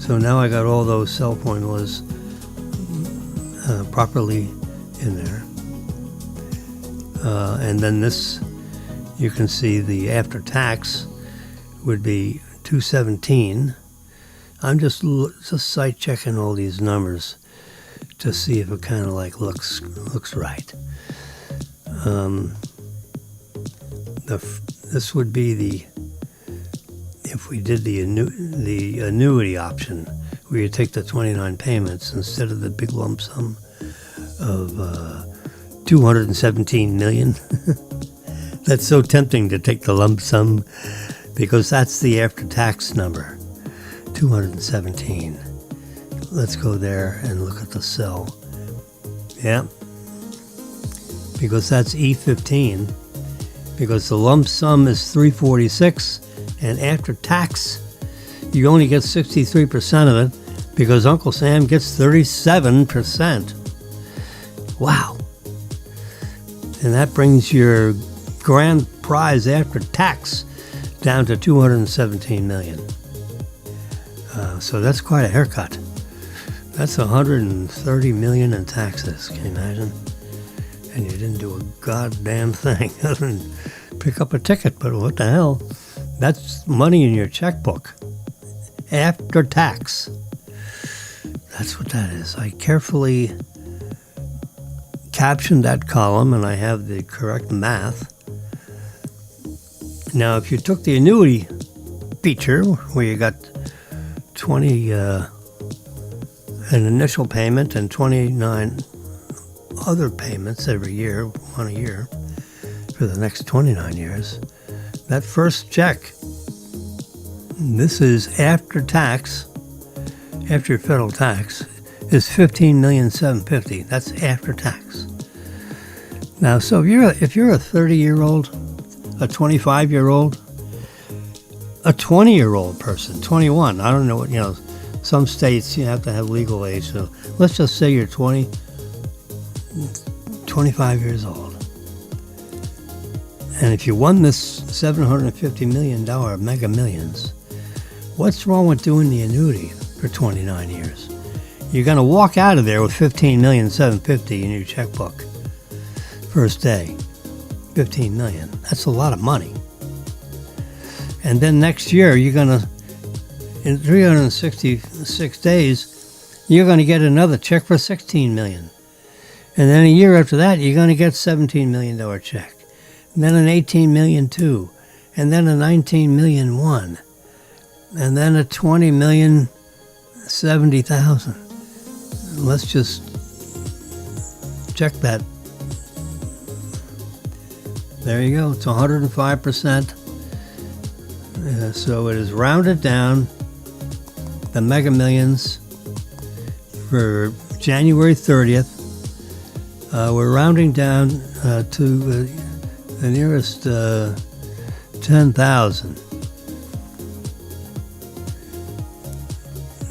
S1: So now I got all those cell formulas properly in there. And then this, you can see the after tax would be 217. I'm just site checking all these numbers to see if it kind of like looks right. this would be if we did the annuity option, where you take the 29 payments instead of the big lump sum of 217 million. That's so tempting to take the lump sum, because that's the after-tax number, 217. Let's go there and look at the cell. Yeah, because that's E15, because the lump sum is 346, and after tax, you only get 63% of it, because Uncle Sam gets 37%. Wow. And that brings your grand prize after tax down to 217 million. So that's quite a haircut. That's 130 million in taxes. Can you imagine? And you didn't do a goddamn thing other than pick up a ticket. But what the hell? That's money in your checkbook after tax. That's what that is. I carefully captioned that column, and I have the correct math. Now, if you took the annuity feature, where you got 20 an initial payment and 29 other payments every year, one a year, for the next 29 years, that first check, this is after tax, after your federal tax, is $15,750,000. That's after tax. Now, so if you're a 30-year-old, a 25-year-old, a 20-year-old person, 21, I don't know what, some states you have to have legal age. So let's just say you're 25 years old. And if you won this $750 million Mega Millions, what's wrong with doing the annuity for 29 years? You're going to walk out of there with $15,750,000 in your checkbook. First day, $15 million. That's a lot of money. And then next year, you're going to, in 366 days, you're going to get another check for $16 million. And then a year after that, you're going to get $17 million check. And then an $18 million too. And then a $19 million one. And then a $20,070,000. Let's just check that. There you go. It's 105%. So it is rounded down, the Mega Millions, for January 30th. We're rounding down to the nearest 10,000.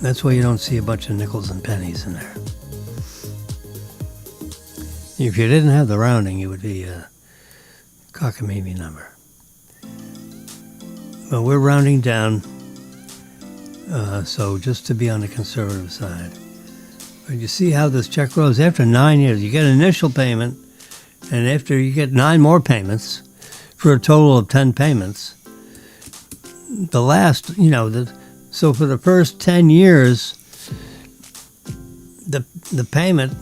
S1: That's why you don't see a bunch of nickels and pennies in there. If you didn't have the rounding, it would be a cockamamie number. But we're rounding down, so just to be on the conservative side. But you see how this check grows after 9 years. You get an initial payment, and after you get 9 more payments, for a total of 10 payments. The last, so for the first 10 years, the payment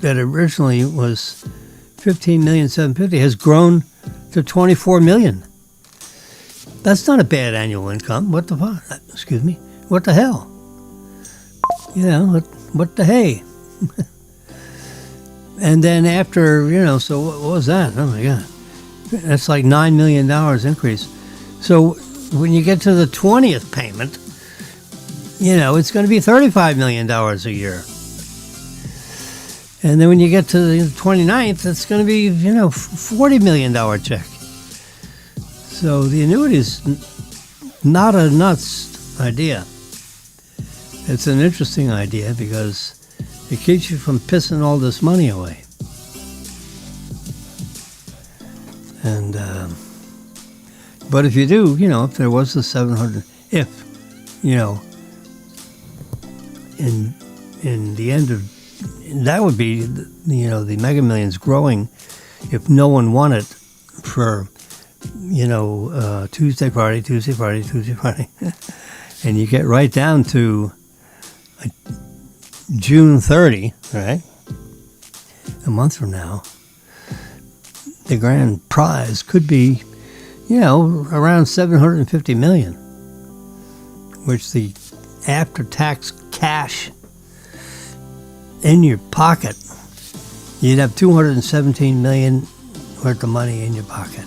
S1: that originally was $15,750,000 has grown to $24 million. That's not a bad annual income. What the fuck? Excuse me. What the hell? What the hey? And then after, so what was that? Oh my God. That's like $9 million increase. So when you get to the 20th payment, it's going to be $35 million a year. And then when you get to the 29th, it's going to be, $40 million check. So the annuity is not a nuts idea. It's an interesting idea because it keeps you from pissing all this money away. And, but if you do, if there was the 700, in the end of, that would be, the Mega Millions growing if no one won it for, Tuesday, Friday, and you get right down to June 30, right? A month from now, the grand prize could be, around $750 million, which the after-tax cash in your pocket, you'd have $217 million worth of money in your pocket.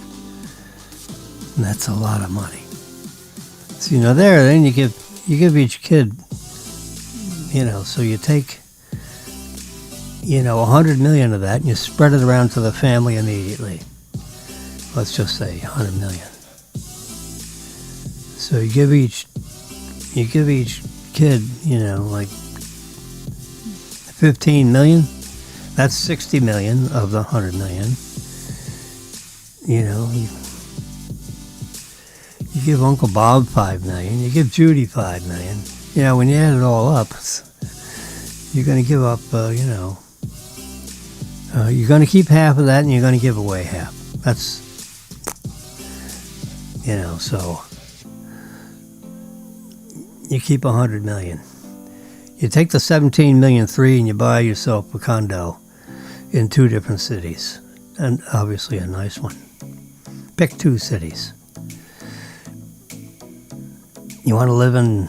S1: And that's a lot of money. So, then you give each kid, so you take, $100 million of that and you spread it around to the family immediately. Let's just say $100 million. So you give each kid, like $15 million. That's $60 million of the $100 million. You give Uncle Bob $5 million. You give Judy $5 million. When you add it all up, you're going to give up, you're going to keep half of that and you're going to give away half. That's, so you keep $100 million. You take the $17.3 million and you buy yourself a condo in 2 different cities, and obviously a nice one. Pick 2 cities. You want to live in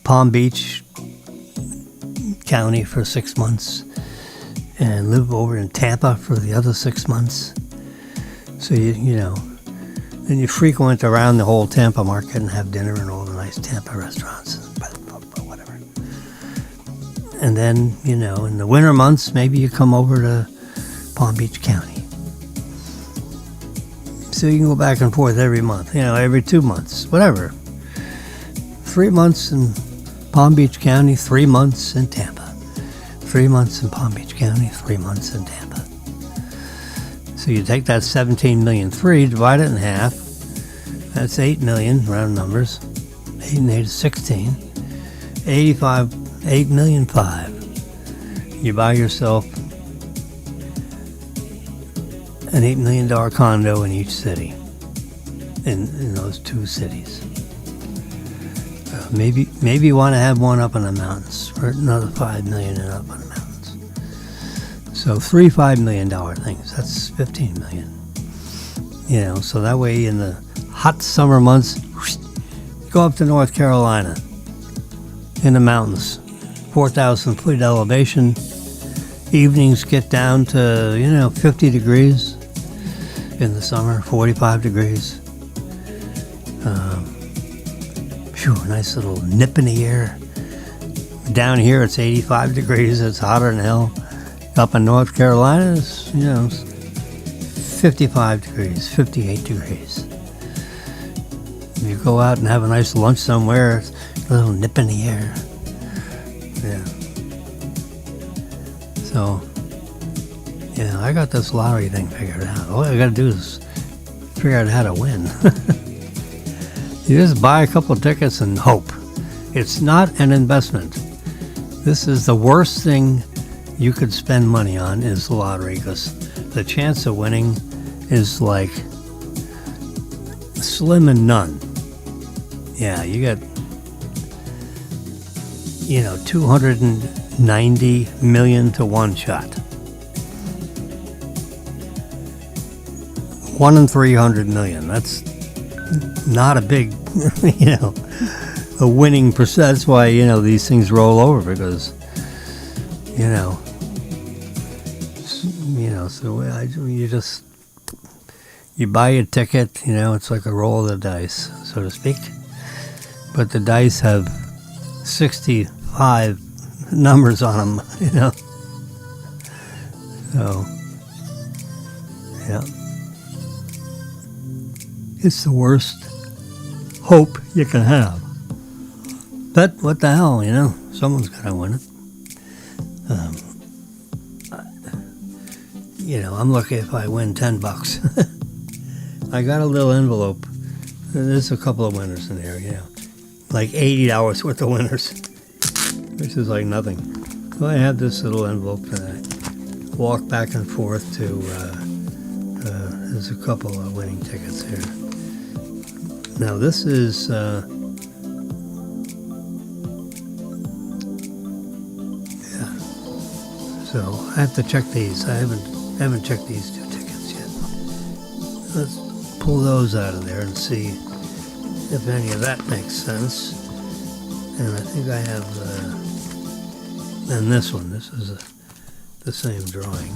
S1: Palm Beach County for 6 months and live over in Tampa for the other 6 months. So then you frequent around the whole Tampa market and have dinner in all the nice Tampa restaurants, whatever. And then, in the winter months, maybe you come over to Palm Beach County. So you can go back and forth every month, every 2 months, whatever. 3 months in Palm Beach County, 3 months in Tampa. 3 months in Palm Beach County, 3 months in Tampa. So you take that $17.3 million, divide it in half. That's $8 million, round numbers. 8 and 8 is 16. $8.5 million. You buy yourself an $8 million condo in each city, in those 2 cities. Maybe you want to have one up in the mountains, or another $5 million and up in the mountains. So 3 $5 million things, that's $15 million. So that way in the hot summer months, go up to North Carolina, in the mountains, 4,000 feet elevation. Evenings get down to, 50 degrees. In the summer, 45 degrees. Nice little nip in the air. Down here, it's 85 degrees. It's hotter than hell. Up in North Carolina, it's, 55 degrees, 58 degrees. You go out and have a nice lunch somewhere, it's a little nip in the air. Yeah. So, I got this lottery thing figured out. All I got to do is figure out how to win. You just buy a couple of tickets and hope. It's not an investment. This is the worst thing you could spend money on is the lottery, because the chance of winning is like slim and none. Yeah, you got, 290 million to 1 shot. 1 in 300 million. That's not a big, a winning percent. That's why, these things roll over, because, so you buy a ticket, it's like a roll of the dice, so to speak. But the dice have 65 numbers on them, So, yeah. It's the worst hope you can have. But what the hell, someone's got to win it. I'm lucky if I win $10. I got a little envelope. There's a couple of winners in there, like $80 worth of winners, which is like nothing. So I have this little envelope that I walk back and forth to. There's a couple of winning tickets here. Now this is so I have to check these. I haven't checked these 2 tickets. let's pull those out of there and see if any of that makes sense. And I think I have, and this one, this is the same drawing.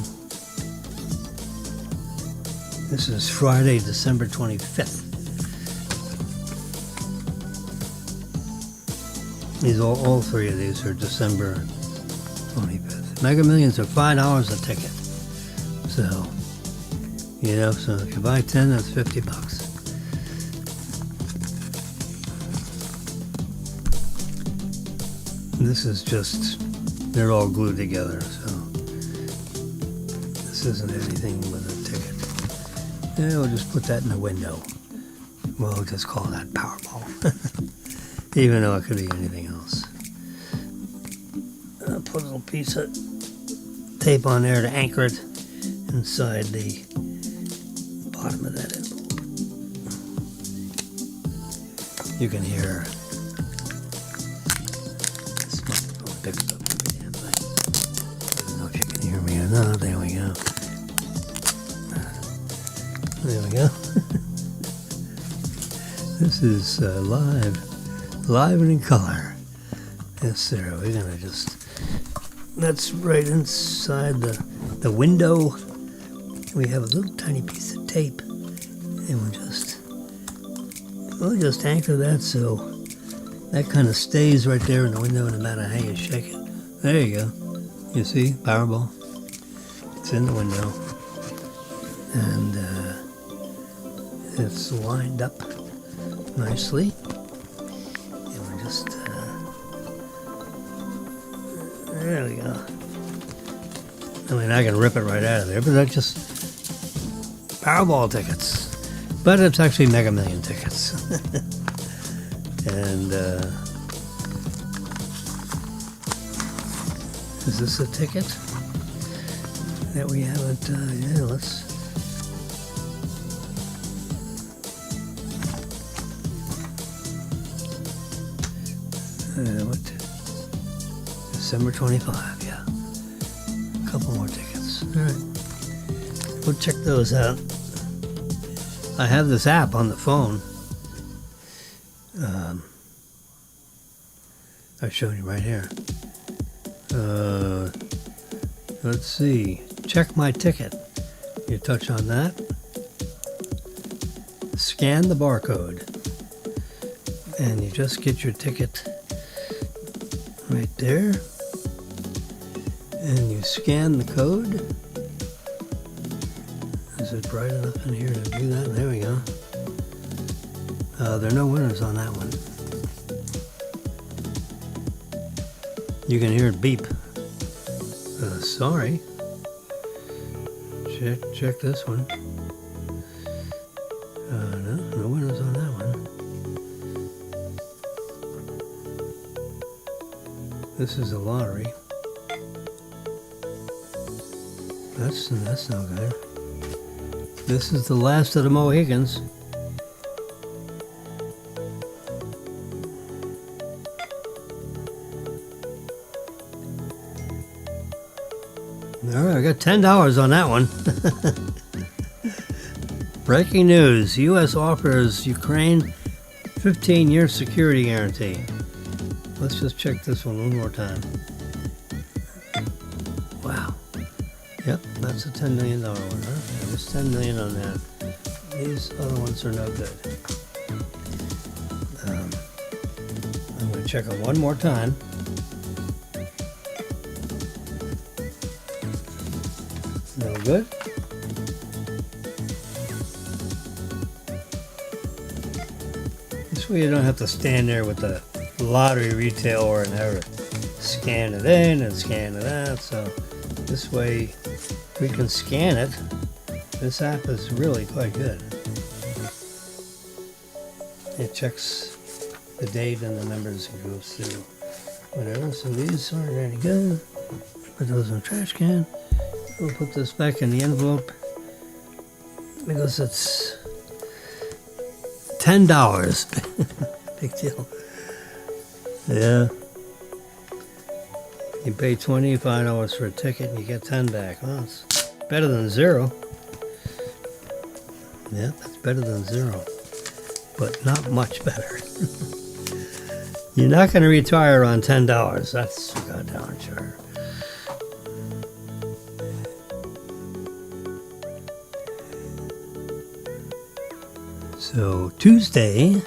S1: This is Friday, December 25th. These all three of these are December 25th. Mega Millions are $5 a ticket. So, you know, so if you buy 10, that's $50. This is just, they're all glued together, so this isn't anything but a ticket. Yeah, we'll just put that in the window. We'll just call that Powerball. Even though it could be anything else. I'll put a little piece of tape on there to anchor it inside the bottom of that envelope. You can hear this microphone picks up every damn thing. I don't know if you can hear me or not. There we go. There we go. This is live and in color. Yes, sir. We're gonna just. That's right inside the window. We have a little tiny piece of tape, and we'll just anchor that so that kind of stays right there in the window no matter how you shake it. There you go. You see, Powerball. It's in the window, and it's lined up nicely. And we're just there we go. I mean, I can rip it right out of there, but that's just Powerball tickets. But it's actually Mega Million tickets. And is this a ticket that we haven't? Yeah, let's. What? December 25, yeah. A couple more tickets. All right. We'll check those out. I have this app on the phone. I've shown you right here. Let's see. Check my ticket. You touch on that. Scan the barcode. And you just get your ticket right there. And you scan the code. Is it bright enough in here to do that? There we go. There are no winners on that one. You can hear it beep. Sorry. Check this one. No winners on that one. This is a lottery. That's no good. This is the last of the Mohicans. All right, I got $10 on that one. Breaking news. U.S. offers Ukraine 15-year security guarantee. Let's just check this one more time. Wow. Yep, that's a $10 million one. Huh? There's $10 million on that. These other ones are no good. I'm going to check it one more time. No good. This way you don't have to stand there with the lottery retailer and have to scan it in and scan it out. So this way we can scan it. This app is really quite good. It checks the date and the numbers and goes through whatever. So these are ready to go. Put those in the trash can. We'll put this back in the envelope because it's $10. Big deal. Yeah. You pay $25 for a ticket and you get 10 back. Well, it's better than zero. Yeah, that's better than zero, but not much better. You're not going to retire on $10. That's goddamn sure. So Tuesday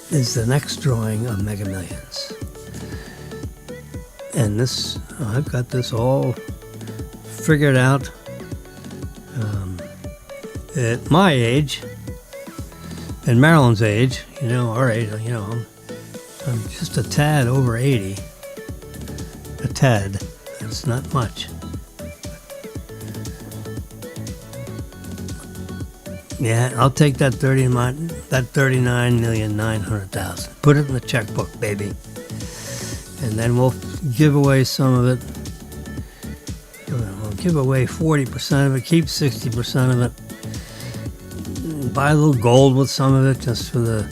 S1: is the next drawing of Mega Millions. And this, I've got this all figured out. At my age, and Marilyn's age, our age, I'm just a tad over 80. A tad. That's not much. Yeah, I'll take that 39,900,000. Put it in the checkbook, baby. And then we'll give away some of it. We'll give away 40% of it, keep 60% of it. Buy a little gold with some of it just for the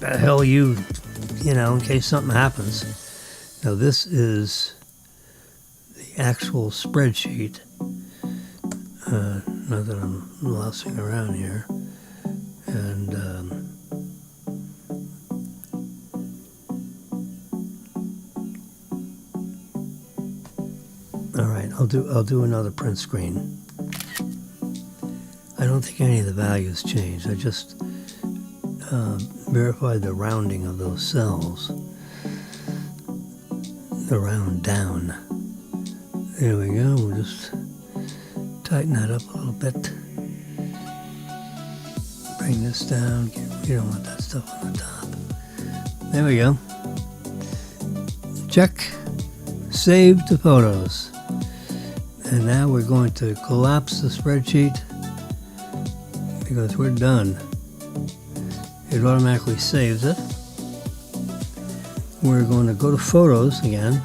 S1: hell in case something happens. Now this is the actual spreadsheet. Not that I'm lousing around here. And all right, I'll do another print screen. I don't think any of the values changed. I just verified the rounding of those cells. The round down. There we go. We'll just tighten that up a little bit. Bring this down. You don't want that stuff on the top. There we go. Check. Save to photos. And now we're going to collapse the spreadsheet because we're done. It automatically saves it. We're going to go to photos again.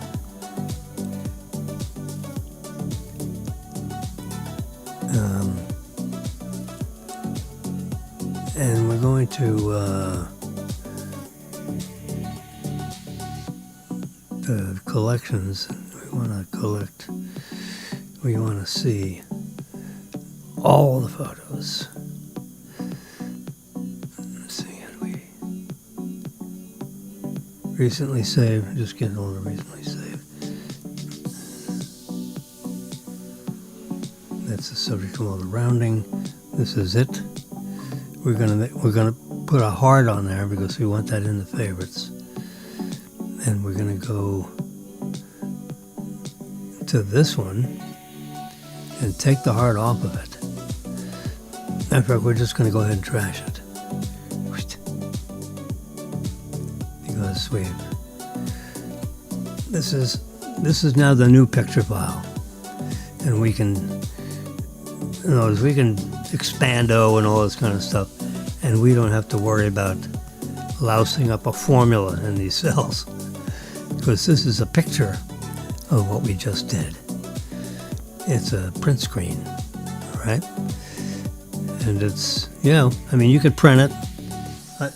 S1: And we're going to the collections. We want to collect. We want to see all the photos. Let's see, how do we recently saved? Just getting all the recently saved. That's the subject of all the rounding. This is it. We're gonna put a heart on there because we want that in the favorites. And we're gonna go to this one and take the heart off of it. In fact, we're just going to go ahead and trash it. Because this is now the new picture file. And we can expando and all this kind of stuff. And we don't have to worry about lousing up a formula in these cells. Because this is a picture of what we just did. It's a print screen, right? And it's, you could print it.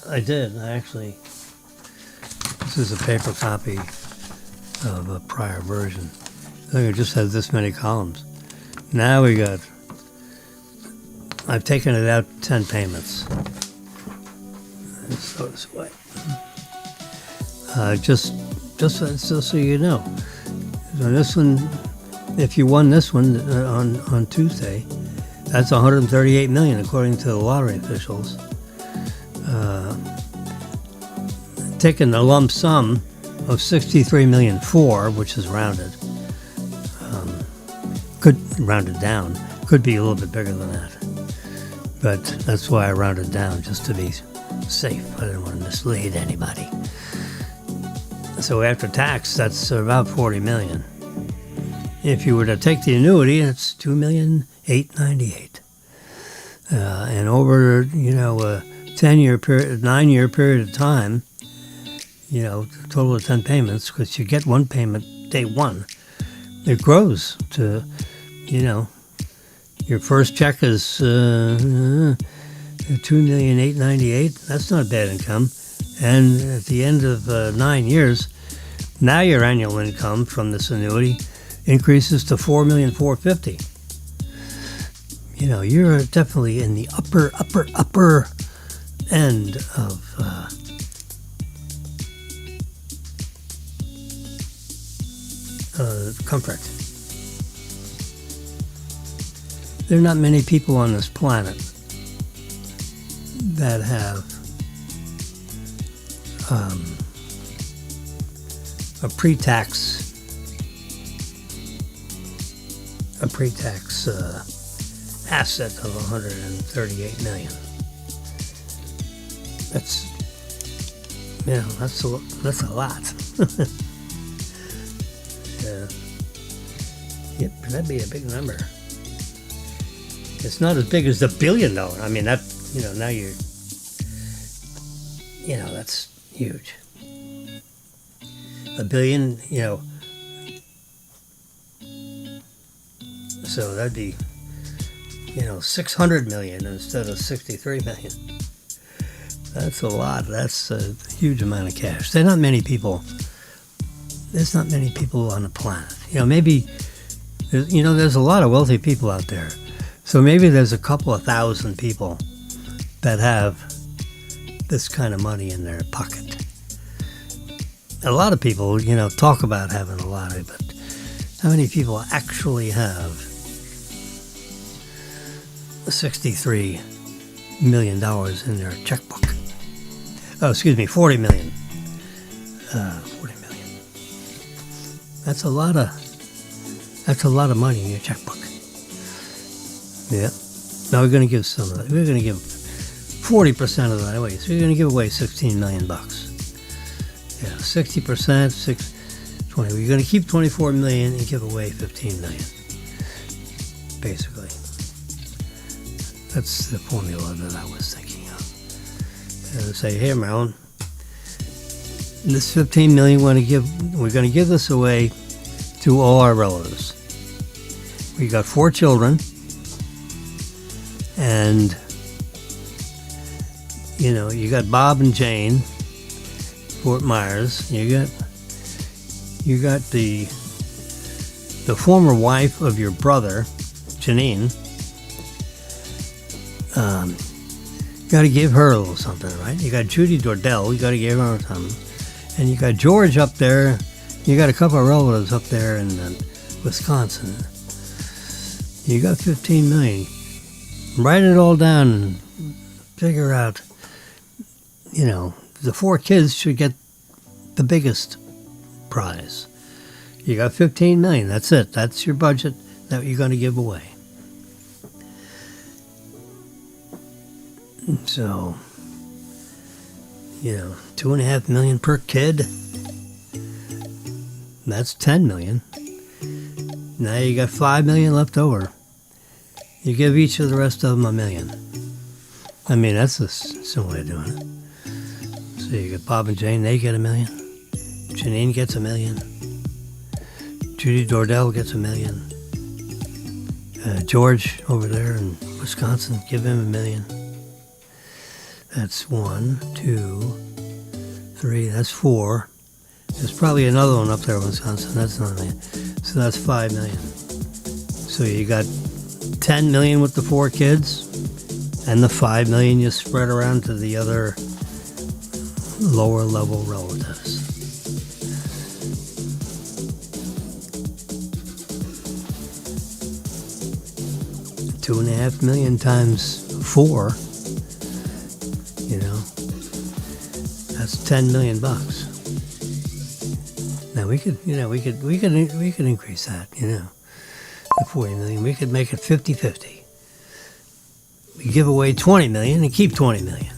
S1: I did. This is a paper copy of a prior version. I think it just has this many columns. Now I've taken it out 10 payments. Let's throw this away. Just so you know. So this one, if you won this one on Tuesday, that's 138 million according to the lottery officials. Taking a lump sum of 63,000,004, which is rounded. Could rounded down. Could be a little bit bigger than that. But that's why I rounded down, just to be safe. I didn't want to mislead anybody. So after tax, that's about 40 million. If you were to take the annuity, it's 2,898,000. And over, a 10-year period, 9-year period of time, a total of 10 payments, because you get one payment day one, it grows to, your first check is 2,898,000. That's not bad income. And at the end of 9 years, now your annual income from this annuity increases to 4,450,000. you're definitely in the upper end of comfort. There are not many people on this planet that have a pre-tax asset of $138 million. That's a lot. Yeah. Yep, that'd be a big number. It's not as big as the $1 billion. I mean, that, now you're, that's huge. $1 billion, so that'd be, 600 million instead of 63 million. That's a lot. That's a huge amount of cash. There's not many people on the planet. Maybe, there's a lot of wealthy people out there. So maybe there's a couple of thousand people that have this kind of money in their pocket. A lot of people, talk about having a lot of it, but how many people actually have $63 million in their checkbook? Oh, excuse me, 40 million. 40 million. That's a lot of money in your checkbook. Yeah. Now we're going to give some of that. We're going to give 40% of that away. So we're going to give away $16 million. Yeah, 60%, 20. We're going to keep 24 million and give away 15 million. Basically. That's the formula that I was thinking of. And say, here, Marilyn, this 15 million we're going to give this away to all our relatives. We got 4 children, and you got Bob and Jane, Fort Myers. You got the former wife of your brother, Janine. You got to give her a little something, right? You got Judy Dordell. You got to give her something, and you got George up there. You got a couple of relatives up there in Wisconsin. You got 15 million. Write it all down and figure out, the 4 kids should get the biggest prize. You got 15 million. That's it. That's your budget that you're going to give away. So, 2.5 million per kid. That's 10 million. Now you got 5 million left over. You give each of the rest of them $1 million. I mean, that's a simple way of doing it. So you got Bob and Jane, they get $1 million. Janine gets $1 million. Judy Dordell gets $1 million. George over there in Wisconsin, give him $1 million. That's 1, 2, 3, that's 4. There's probably another one up there in Wisconsin. That's another $1 million. So that's $5 million. So you got 10 million with the 4 kids, and the 5 million you spread around to the other lower level relatives. $2.5 million times 4, that's $10 million. Now we could increase that, the 40 million. We could make it 50-50. We give away 20 million and keep 20 million.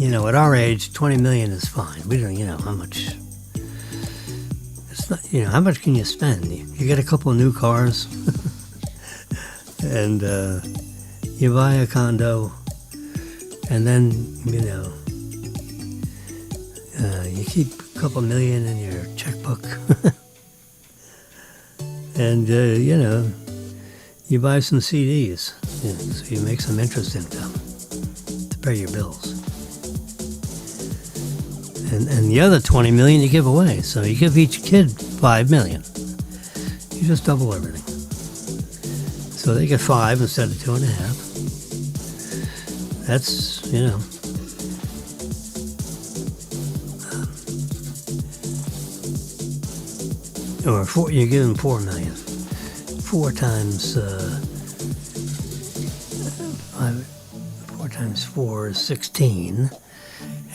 S1: At our age, 20 million is fine. We don't, how much. It's not, how much can you spend? You get a couple of new cars, and you buy a condo, and then, you keep a couple million in your checkbook. And, you buy some CDs, so you make some interest income to pay your bills. And the other 20 million you give away. So you give each kid 5 million. You just double everything. So they get 5 instead of 2.5. That's, or you give them $4 million. 4 times 4 is 16,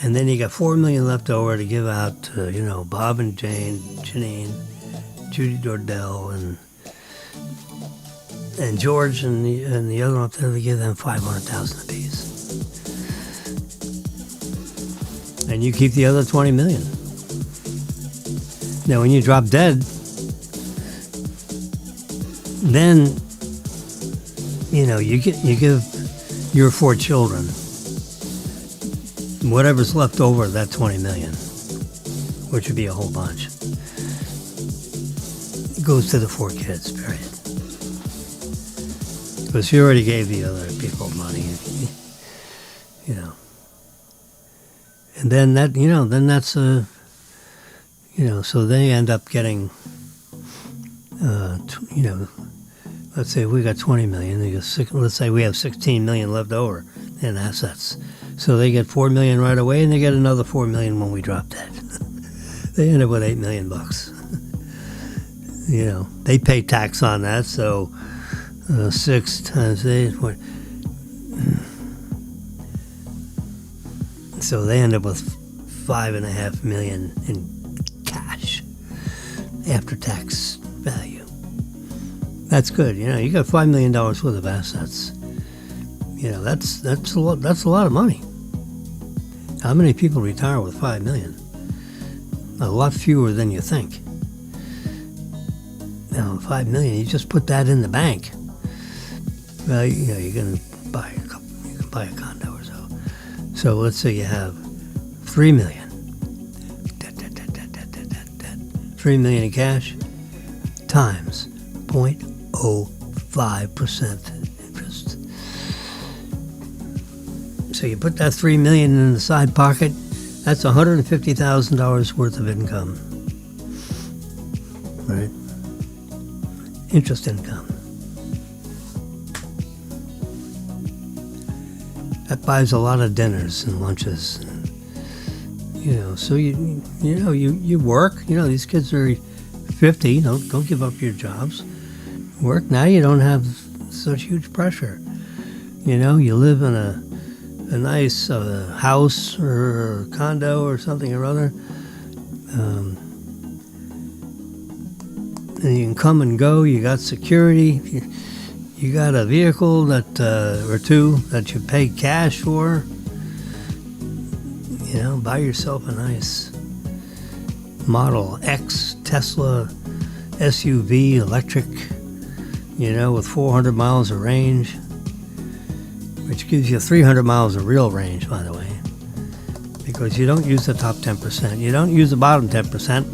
S1: and then you got $4 million left over to give out to Bob and Jane, Janine, Judy Dordell, and George, and the other one up there. They give them $500,000 apiece, and you keep the other $20 million. Now, when you drop dead, then you give your 4 children whatever's left over, that $20 million, which would be a whole bunch. It goes to the 4 kids, period. Because you already gave the other people money, and then that's so they end up getting, let's say we got 20 million. Let's say we have 16 million left over in assets. So they get 4 million right away, and they get another 4 million when we drop dead. They end up with $8 million. They pay tax on that, so 6 times 8. So they end up with $5.5 million in cash after tax value. That's good. You got $5 million worth of assets. That's a lot. That's a lot of money. How many people retire with $5 million? A lot fewer than you think. Now, $5 million, you just put that in the bank. Well, you're going to buy a couple. You can buy a condo or so. So let's say you have $3 million. $3 million in cash times 0.05% interest. So you put that $3 million in the side pocket. That's $150,000 worth of income, right? Interest income. That buys a lot of dinners and lunches. So you work. These kids are 50. Don't give up your jobs. Work now. You don't have such huge pressure. You live in a nice house or a condo or something or other. And you can come and go. You got security. You got a vehicle or 2 that you pay cash for. Buy yourself a nice Model X Tesla SUV electric, with 400 miles of range, which gives you 300 miles of real range, by the way, because you don't use the top 10%. You don't use the bottom 10%.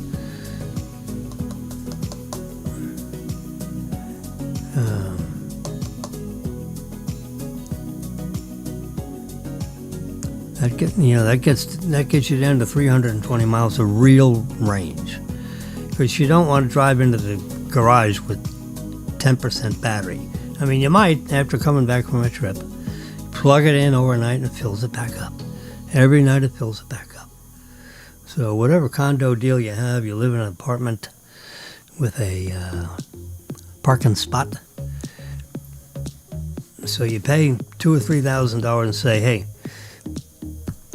S1: That gets you down to 320 miles of real range, because you don't want to drive into the garage with 10% battery. I mean, you might after coming back from a trip, plug it in overnight and it fills it back up. Every night it fills it back up. So whatever condo deal you have, you live in an apartment with a parking spot. So you pay $2,000 or $3,000 and say, hey,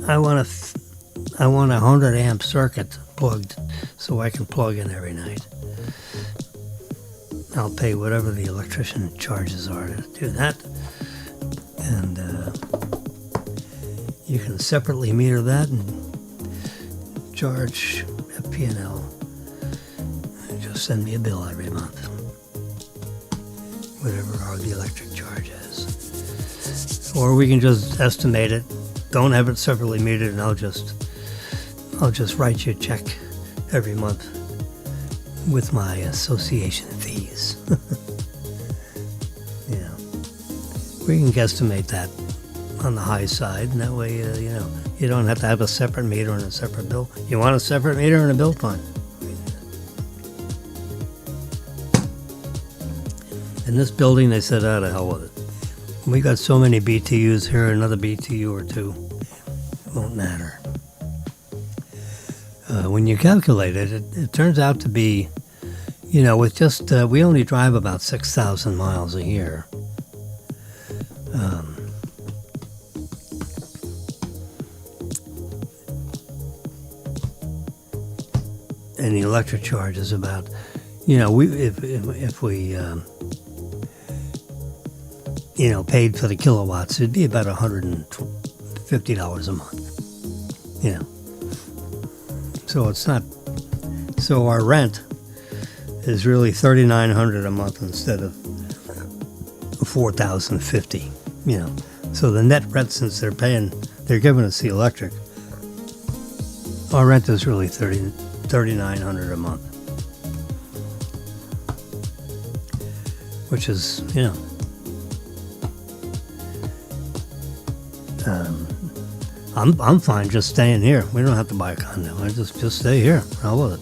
S1: I want a 100 amp circuit plugged so I can plug in every night. I'll pay whatever the electrician charges are to do that. And you can separately meter that and charge FP&L. Just send me a bill every month. Whatever the electric charge is. Or we can just estimate it. Don't have it separately metered, and I'll just write you a check every month with my association fees. We can guesstimate that on the high side, and that way, you don't have to have a separate meter and a separate bill. You want a separate meter and a bill, fine. In this building, they said, "Ah, the hell with it. We got so many BTUs here, another BTU or two. It won't matter." When you calculate it, it turns out to be, with just, we only drive about 6,000 miles a year. And the electric charge is about, if we, paid for the kilowatts, it'd be about $150 a month. So it's not. So our rent is really $3,900 a month instead of $4,050. So the net rent, since they're giving us the electric, our rent is really $3,900 a month, which is, I'm fine just staying here. We don't have to buy a condo. I just stay here. How with it?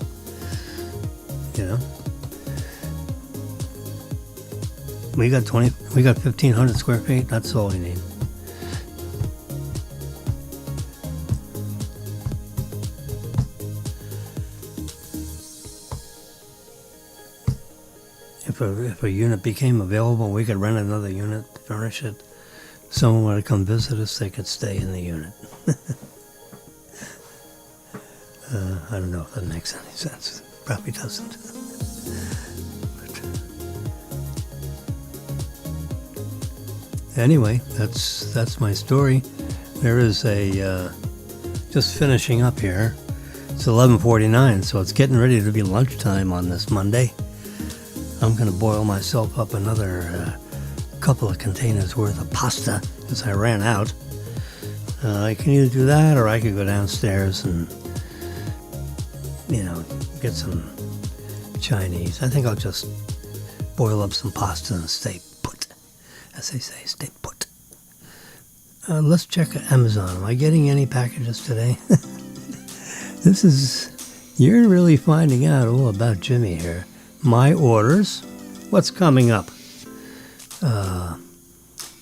S1: We got 1,500 square feet. That's all we need. If a unit became available, we could rent another unit, furnish it. Someone were to come visit us, they could stay in the unit. I don't know if that makes any sense. Probably doesn't. But anyway, that's my story. There is just finishing up here. It's 11:49, so it's getting ready to be lunchtime on this Monday. I'm going to boil myself up another couple of containers worth of pasta because I ran out. I can either do that or I could go downstairs and, get some Chinese. I think I'll just boil up some pasta and stay put, as they say, stay put. Let's check Amazon. Am I getting any packages today? You're really finding out all about Jimmy here. My orders. What's coming up?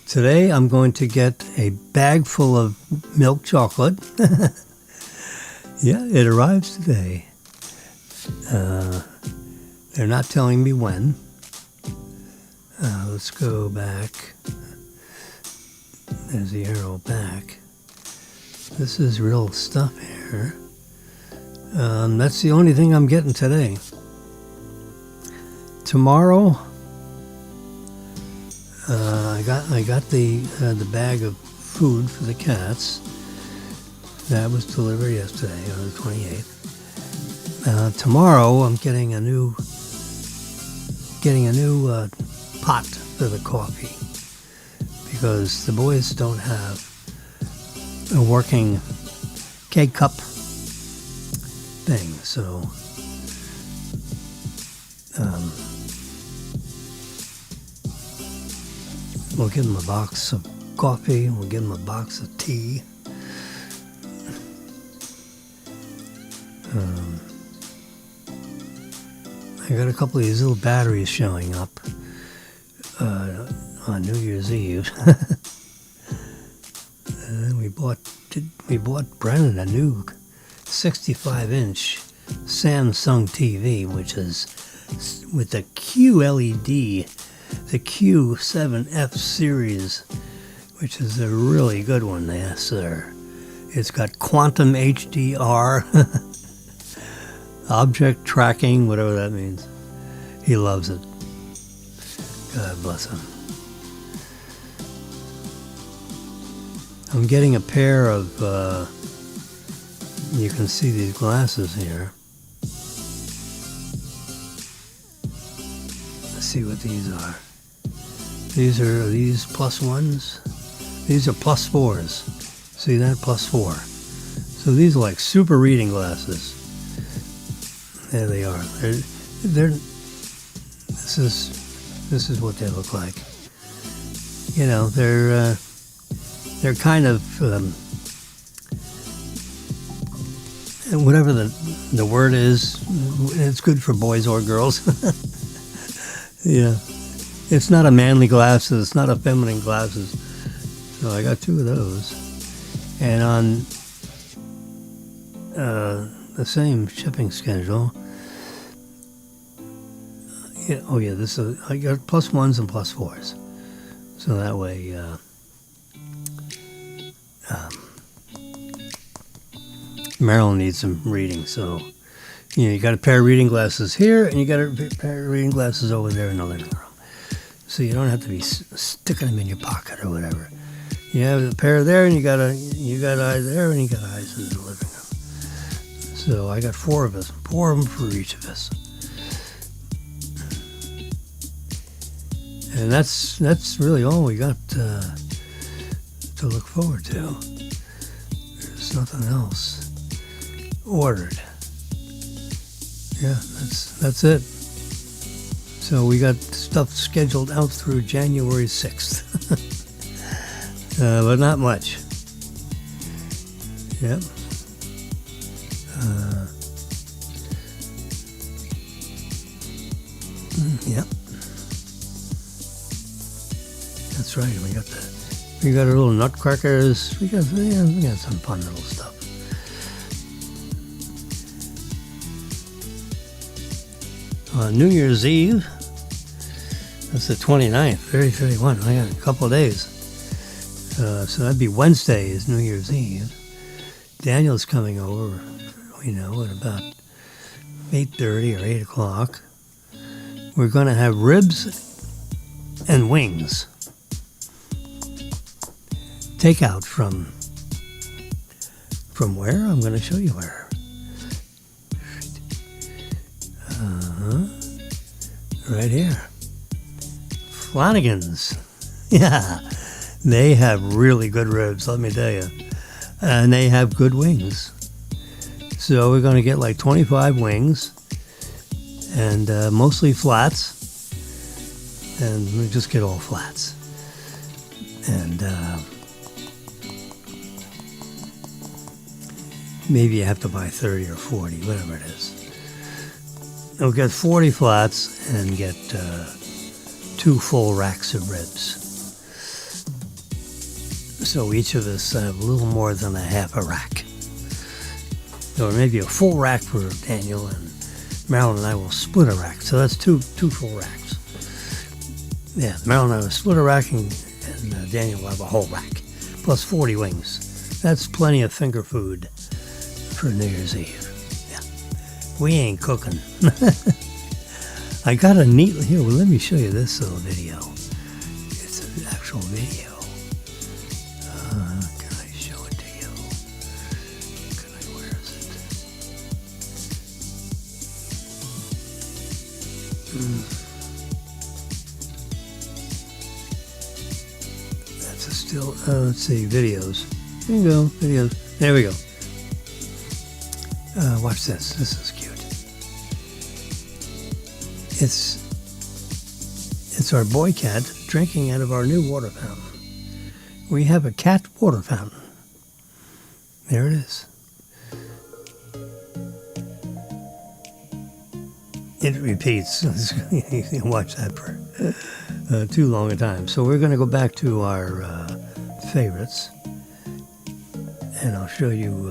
S1: Today I'm going to get a bag full of milk chocolate. Yeah, it arrives today. They're not telling me when. Let's go back. There's the arrow back. This is real stuff here. That's the only thing I'm getting today. Tomorrow, I got the bag of food for the cats. That was delivered yesterday on the 28th. Tomorrow, I'm getting a new pot for the coffee because the boys don't have a working K-cup thing, so we'll give them a box of coffee, we'll give them a box of tea. I got a couple of these little batteries showing up on New Year's Eve. And we bought Brennan a new 65-inch Samsung TV, which is with the QLED, the Q7F series, which is a really good one there, sir. It's got quantum HDR, object tracking, whatever that means. He loves it. God bless him. I'm getting a pair of, you can see these glasses here. Let's see what these are. These are plus ones. These are plus fours. See that? Plus four. So these are like super reading glasses. There they are. This is what they look like. You know, they're kind of whatever the word is. It's good for boys or girls. Yeah, It's not a manly glasses, it's not a feminine glasses. So I got 2 of those. And on the same shipping schedule, this is, I got +1s and +4s. So that way, Marilyn needs some reading. So, you got a pair of reading glasses here, and you got a pair of reading glasses over there in the living room. So you don't have to be sticking them in your pocket or whatever. You have a pair there, and you got eyes there, and you got eyes in the living room. So I got 4 of us, 4 of them for each of us. And that's really all we got to look forward to. There's nothing else ordered. Yeah, that's it. So we got stuff scheduled out through January 6th. But not much. Yep. Yep. That's right. We got our little nutcrackers. We got some fun little stuff. On New Year's Eve, that's the 29th, 31. I got a couple of days. So that'd be Wednesday is New Year's Eve. Daniel's coming over, at about 8:30 or 8 o'clock. We're going to have ribs and wings. Takeout from where? I'm going to show you where. Right here. Flanagan's. Yeah. They have really good ribs, let me tell you. And they have good wings. So we're going to get like 25 wings. And mostly flats. And we just get all flats. And maybe you have to buy 30 or 40, whatever it is. We'll get 40 flats and get 2 full racks of ribs. So each of us have a little more than a half a rack. Or maybe a full rack for Daniel, and Marilyn and I will split a rack. So that's two full racks. Yeah, Marilyn and I will split a rack, and Daniel will have a whole rack. Plus 40 wings. That's plenty of finger food for New Year's Eve. We ain't cooking. I got a neat... Here, well, let me show you this little video. It's an actual video. Can I show it to you? Where is it? That's a still... let's see, videos. There you go, videos. There we go. Watch this. This is cute. It's our boy cat drinking out of our new water fountain. We have a cat water fountain. There it is. It repeats. You can watch that for too long a time. So we're going to go back to our favorites. And I'll show you...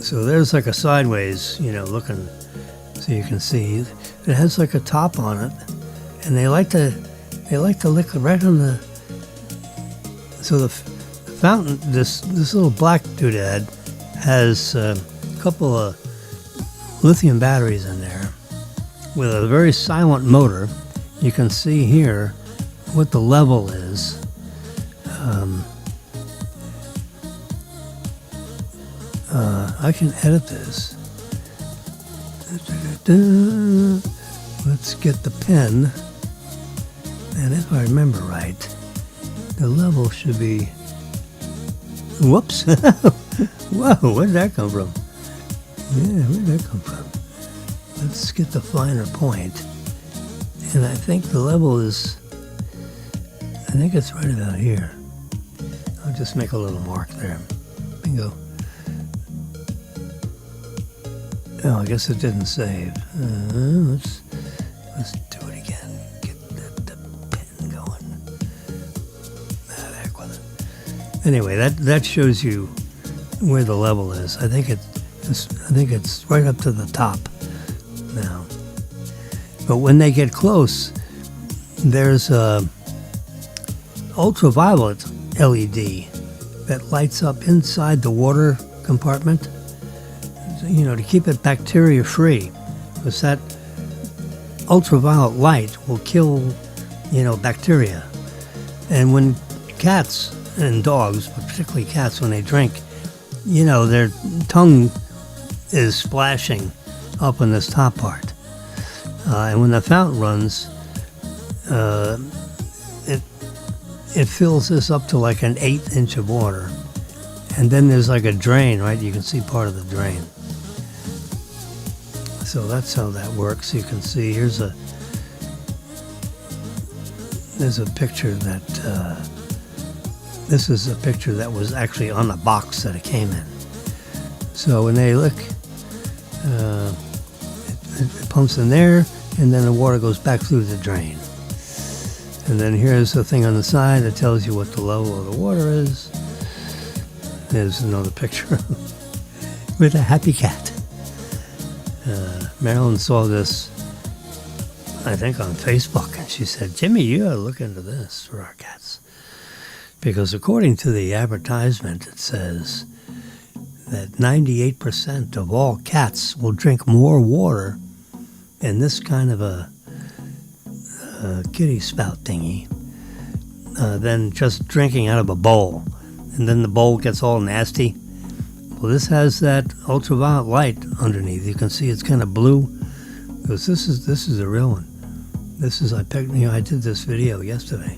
S1: So there's like a sideways, looking, so you can see. It has like a top on it, and they like to lick right on the. So the fountain, this little black doodad has a couple of lithium batteries in there with a very silent motor. You can see here what the level is. I can edit this. Let's get the pen. And if I remember right, the level should be... Whoops! Whoa, where did that come from? Yeah, where did that come from? Let's get the finer point. And I think the level is... I think it's right about here. I'll just make a little mark there. Bingo. Oh, I guess it didn't save. Let's do it again. Get the pen going. The heck with it. Anyway, that shows you where the level is. I think it's right up to the top now. But when they get close, there's a ultraviolet LED that lights up inside the water compartment, to keep it bacteria free, because that ultraviolet light will kill, bacteria. And when cats and dogs, but particularly cats, when they drink, their tongue is splashing up in this top part. And when the fountain runs, it fills this up to like an 1/8 inch of water. And then there's like a drain, right? You can see part of the drain. So that's how that works. You can see there's a picture that this is a picture that was actually on the box that it came in. So when they look, it pumps in there, and then the water goes back through the drain. And then here's the thing on the side that tells you what the level of the water is. There's another picture with a happy cat. Marilyn saw this, I think, on Facebook, and she said, "Jimmy, you gotta look into this for our cats." Because according to the advertisement, it says that 98% of all cats will drink more water in this kind of a kitty spout thingy than just drinking out of a bowl. And then the bowl gets all nasty. Well, this has that ultraviolet light underneath. You can see it's kind of blue, because this is a real one. This is I did this video yesterday,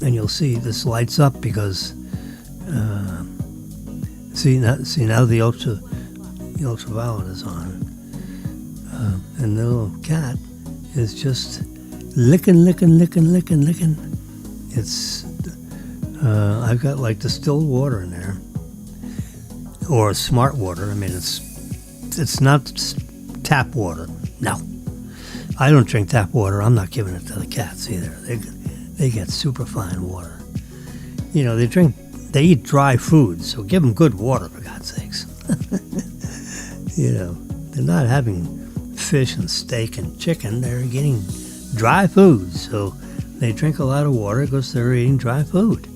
S1: and you'll see this lights up because see now the ultraviolet is on, and the little cat is just licking. It's I've got like distilled water in there, or smart water. I mean, it's not tap water. No, I don't drink tap water. I'm not giving it to the cats either. They get super fine water. They eat dry food, so give them good water, for God's sakes. They're not having fish and steak and chicken. They're getting dry food, so they drink a lot of water because they're eating dry food.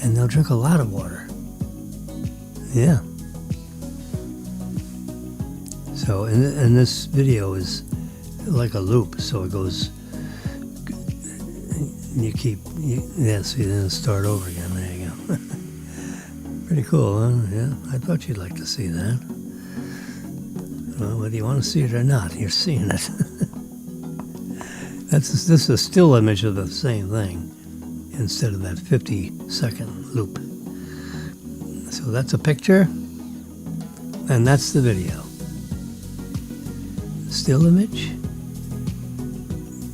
S1: And they'll drink a lot of water. Yeah. So, and this video is like a loop, so it goes, see, then start over again. There you go. Pretty cool, huh? Yeah, I thought you'd like to see that. Well, whether you want to see it or not, you're seeing it. This is a still image of the same thing instead of that 50-second loop. So that's a picture, and that's the video. Still image.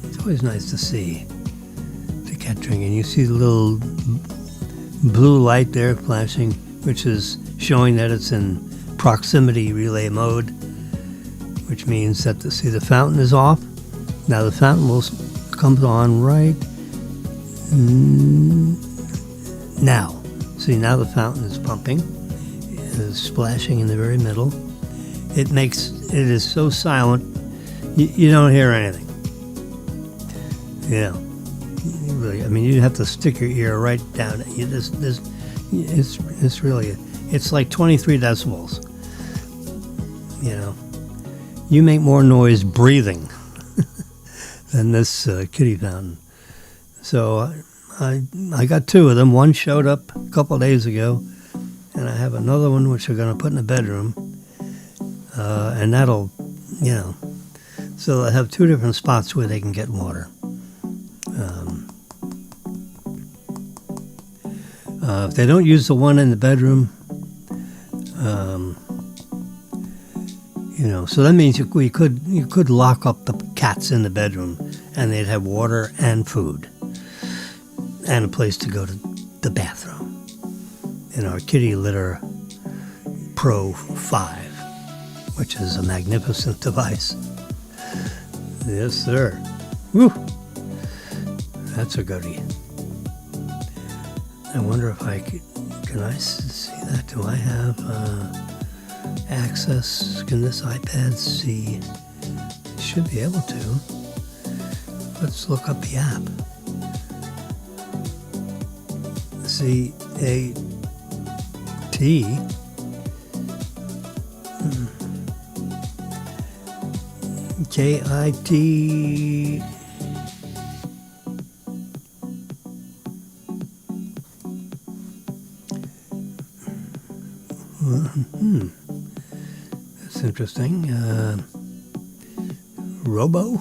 S1: It's always nice to see the cat drinking. You see the little blue light there flashing, which is showing that it's in proximity relay mode, which means that the fountain is off. Now the fountain will come on right now. See, now the fountain is pumping. It is splashing in the very middle. It is so silent, you don't hear anything. Yeah. Really, I mean, you have to stick your ear right down. It's like 23 decibels. You make more noise breathing than this kitty fountain. So I got two of them. One showed up a couple of days ago, and I have another one which I'm going to put in the bedroom. And that'll, so I have two different spots where they can get water. If they don't use the one in the bedroom, so that means you could lock up the cats in the bedroom, and they'd have water and food and a place to go to the bathroom. And our kitty litter Pro 5, which is a magnificent device. Yes, sir. Woo! That's a goodie. I wonder if I can I see that? Do I have access? Can this iPad see? Should be able to. Let's look up the app. C-A-T. K-I-T. That's interesting. Robo?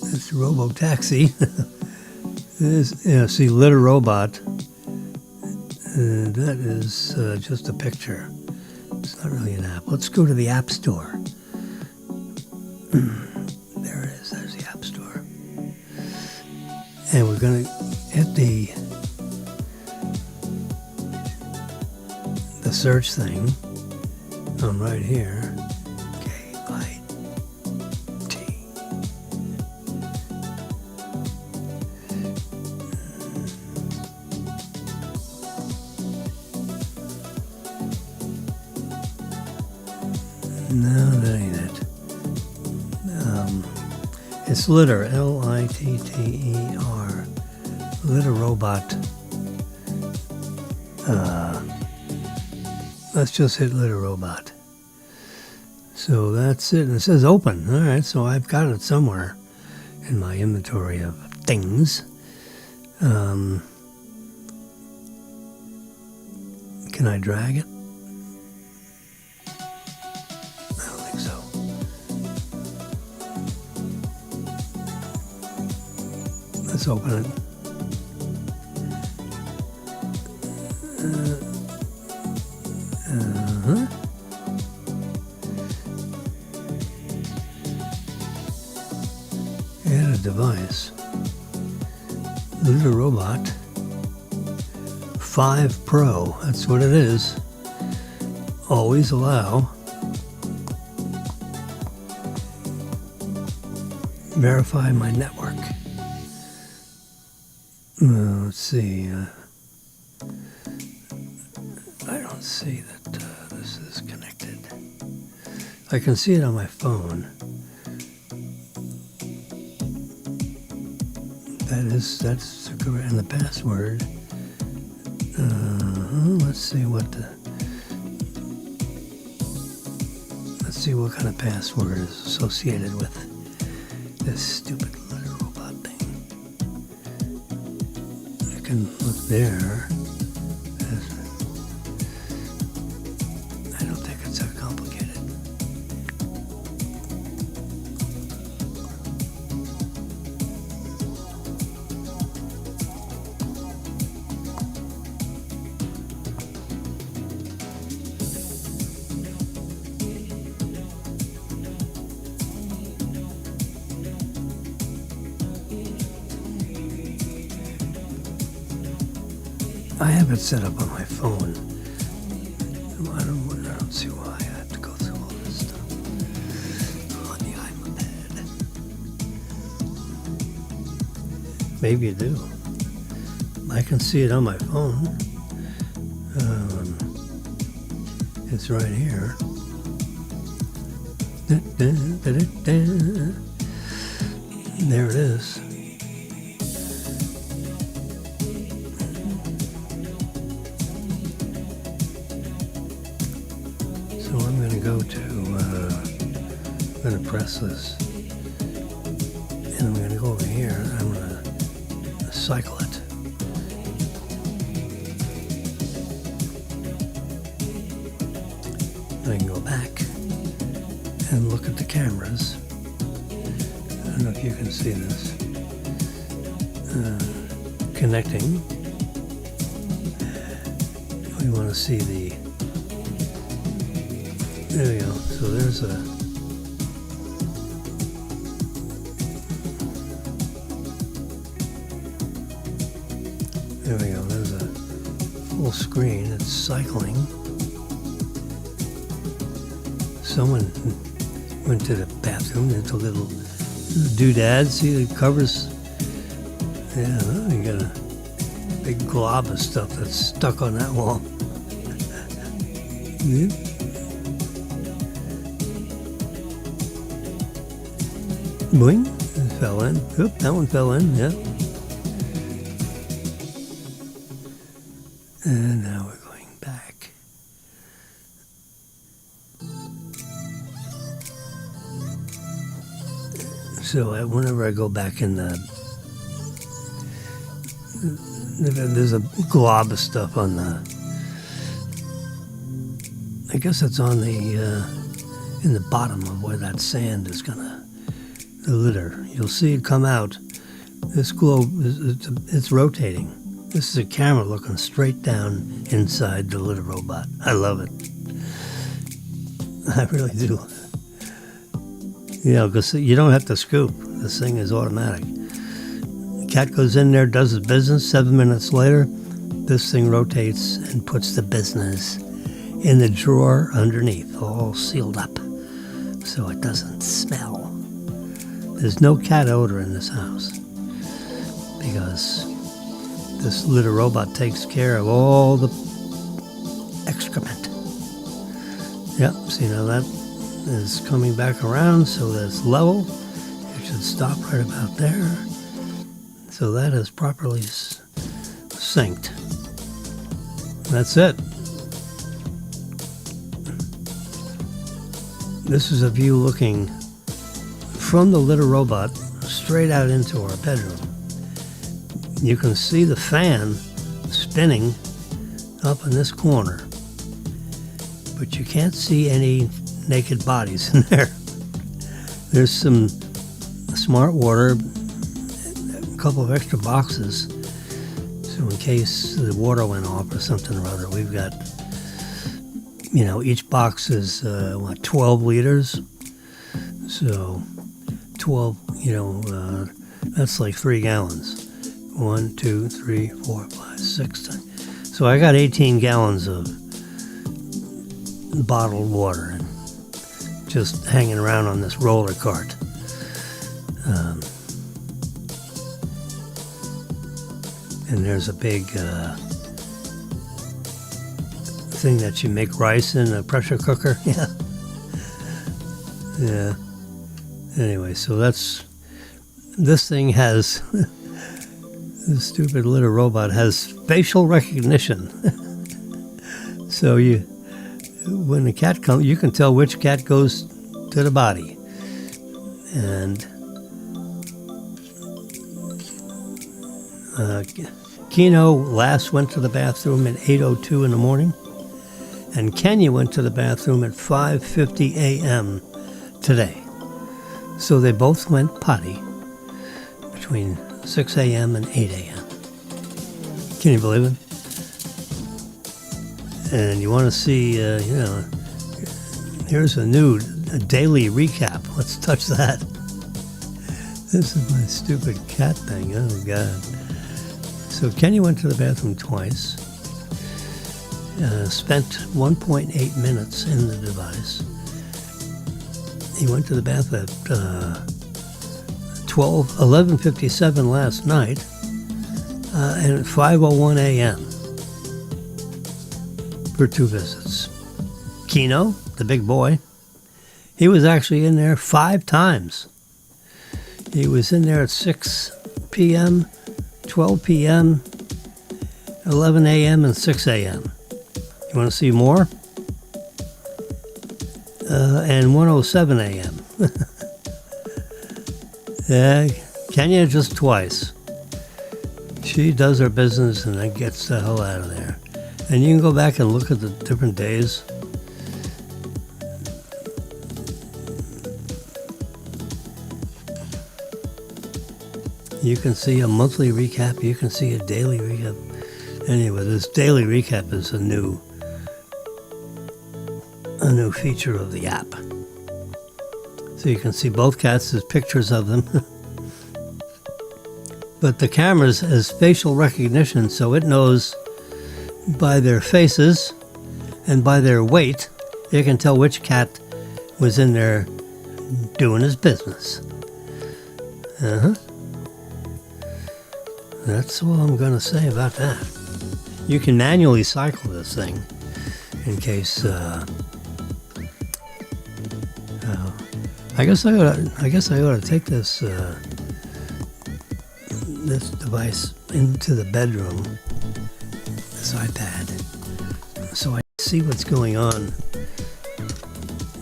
S1: It's Robo Taxi. See, Litter Robot. That is just a picture. It's not really an app. Let's go to the App Store. There it is. There's the App Store. And we're going to hit the search thing. I'm right here. K-I-T. No, that ain't it. It's Litter, L-I-T-T-E-R. Litter Robot. Let's just hit Litter Robot. So that's it. And it says open. All right, so I've got it somewhere in my inventory of things. Can I drag it? I don't think so. Let's open it. Add a device. Litter Robot 5 Pro. That's what it is. Always allow. Verify my network. Let's see. I don't see that this is connected. I can see it on my phone. That's correct. And the password. Let's see what kind of password is associated with this stupid Litter Robot thing. I can look there. I don't think it's that complicated. I have it set up on my phone. I don't see why I have to go through all this stuff on the iPad. Maybe you do. I can see it on my phone. It's right here. There it is. So I'm going to go to, I'm going to press this, and I'm going to go over here, I'm going to cycle it. I can go back and look at the cameras. I don't know if you can see this. Connecting. We want to see the, there we go. So there's a, there we go. full screen. It's cycling. Someone went to the bathroom. There's a little doodad. See the covers? Yeah, you got a big glob of stuff that's stuck on that wall. Yeah. Boing. It fell in. Oop, that one fell in. Yeah. And now we're going back. So whenever I go back in there's a glob of stuff on the, I guess it's on the, in the bottom of where that sand is gonna, the litter. You'll see it come out. This globe, it's rotating. This is a camera looking straight down inside the litter robot. I love it. I really do. You know, because you don't have to scoop. This thing is automatic. The cat goes in there, does his business. 7 minutes later, this thing rotates and puts the business in the drawer underneath, all sealed up, so it doesn't smell. There's no cat odor in this house because this litter robot takes care of all the excrement. Yep, see now that is coming back around, so that's level. It should stop right about there. So that is properly synced. That's it. This is a view looking from the litter robot straight out into our bedroom. You can see the fan spinning up in this corner, but you can't see any naked bodies in there. There's some smart water, a couple of extra boxes, so in case the water went off or something or other, we've got, you know, each box is 12 liters, so 12, you know, that's like 3 gallons. 1, 2, 3, 4, 5, 6, 7. So I got 18 gallons of bottled water and just hanging around on this roller cart. And there's a big thing that you make rice in, a pressure cooker. Yeah. Yeah. Anyway, so this thing has, this stupid litter robot has facial recognition. So when the cat comes, you can tell which cat goes to the body. And Kino last went to the bathroom at 8:02 in the morning, and Kenya went to the bathroom at 5:50 a.m. today. So they both went potty between 6 a.m. and 8 a.m. Can you believe it? And you want to see, you know, here's a daily recap. Let's touch that. This is my stupid cat thing. Oh, God. So Kenya went to the bathroom twice, spent 1.8 minutes in the device. He went to the bath at 11:57 last night, and at 5:01 a.m. for 2 visits. Kino, the big boy, he was actually in there 5 times. He was in there at 6 p.m., 12 p.m., 11 a.m., and 6 a.m. You want to see more? And 1:07 a.m. Yeah, Kenya just twice. She does her business and then gets the hell out of there. And you can go back and look at the different days. You can see a monthly recap. You can see a daily recap. Anyway, this daily recap is a new feature of the app. So you can see both cats. There's pictures of them. But the camera has facial recognition, so it knows by their faces and by their weight, you can tell which cat was in there doing his business. That's all I'm going to say about that. You can manually cycle this thing in case. I guess I ought to take this this device into the bedroom, this iPad, so I see what's going on,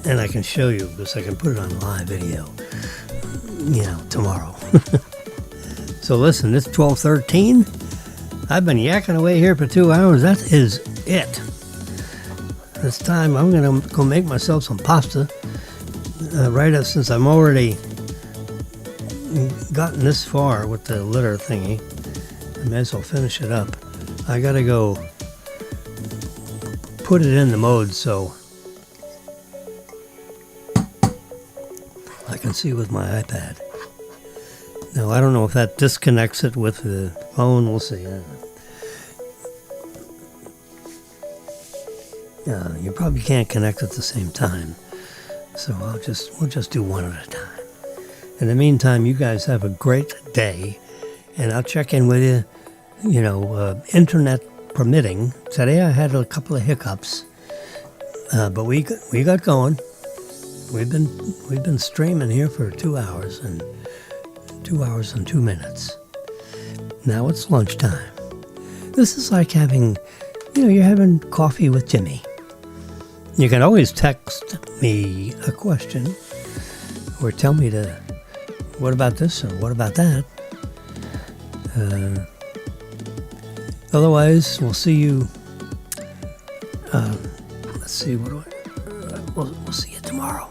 S1: and I can show you because I can put it on live video, tomorrow. So listen, it's 12:13. I've been yakking away here for 2 hours. That is it. This time I'm gonna go make myself some pasta. Since I'm already gotten this far with the litter thingy, I may as well finish it up. I gotta go put it in the mode so I can see with my iPad. Now I don't know if that disconnects it with the phone. We'll see. You probably can't connect at the same time, so we'll just do one at a time. In the meantime, you guys have a great day, and I'll check in with you, internet permitting. Today I had a couple of hiccups, but we got going. We've been streaming here for 2 hours and 2 hours and 2 minutes. Now it's lunchtime. This is like having, you're having coffee with Jimmy. You can always text me a question or tell me what about this or what about that. Otherwise, we'll see you. Let's see, we'll see you tomorrow.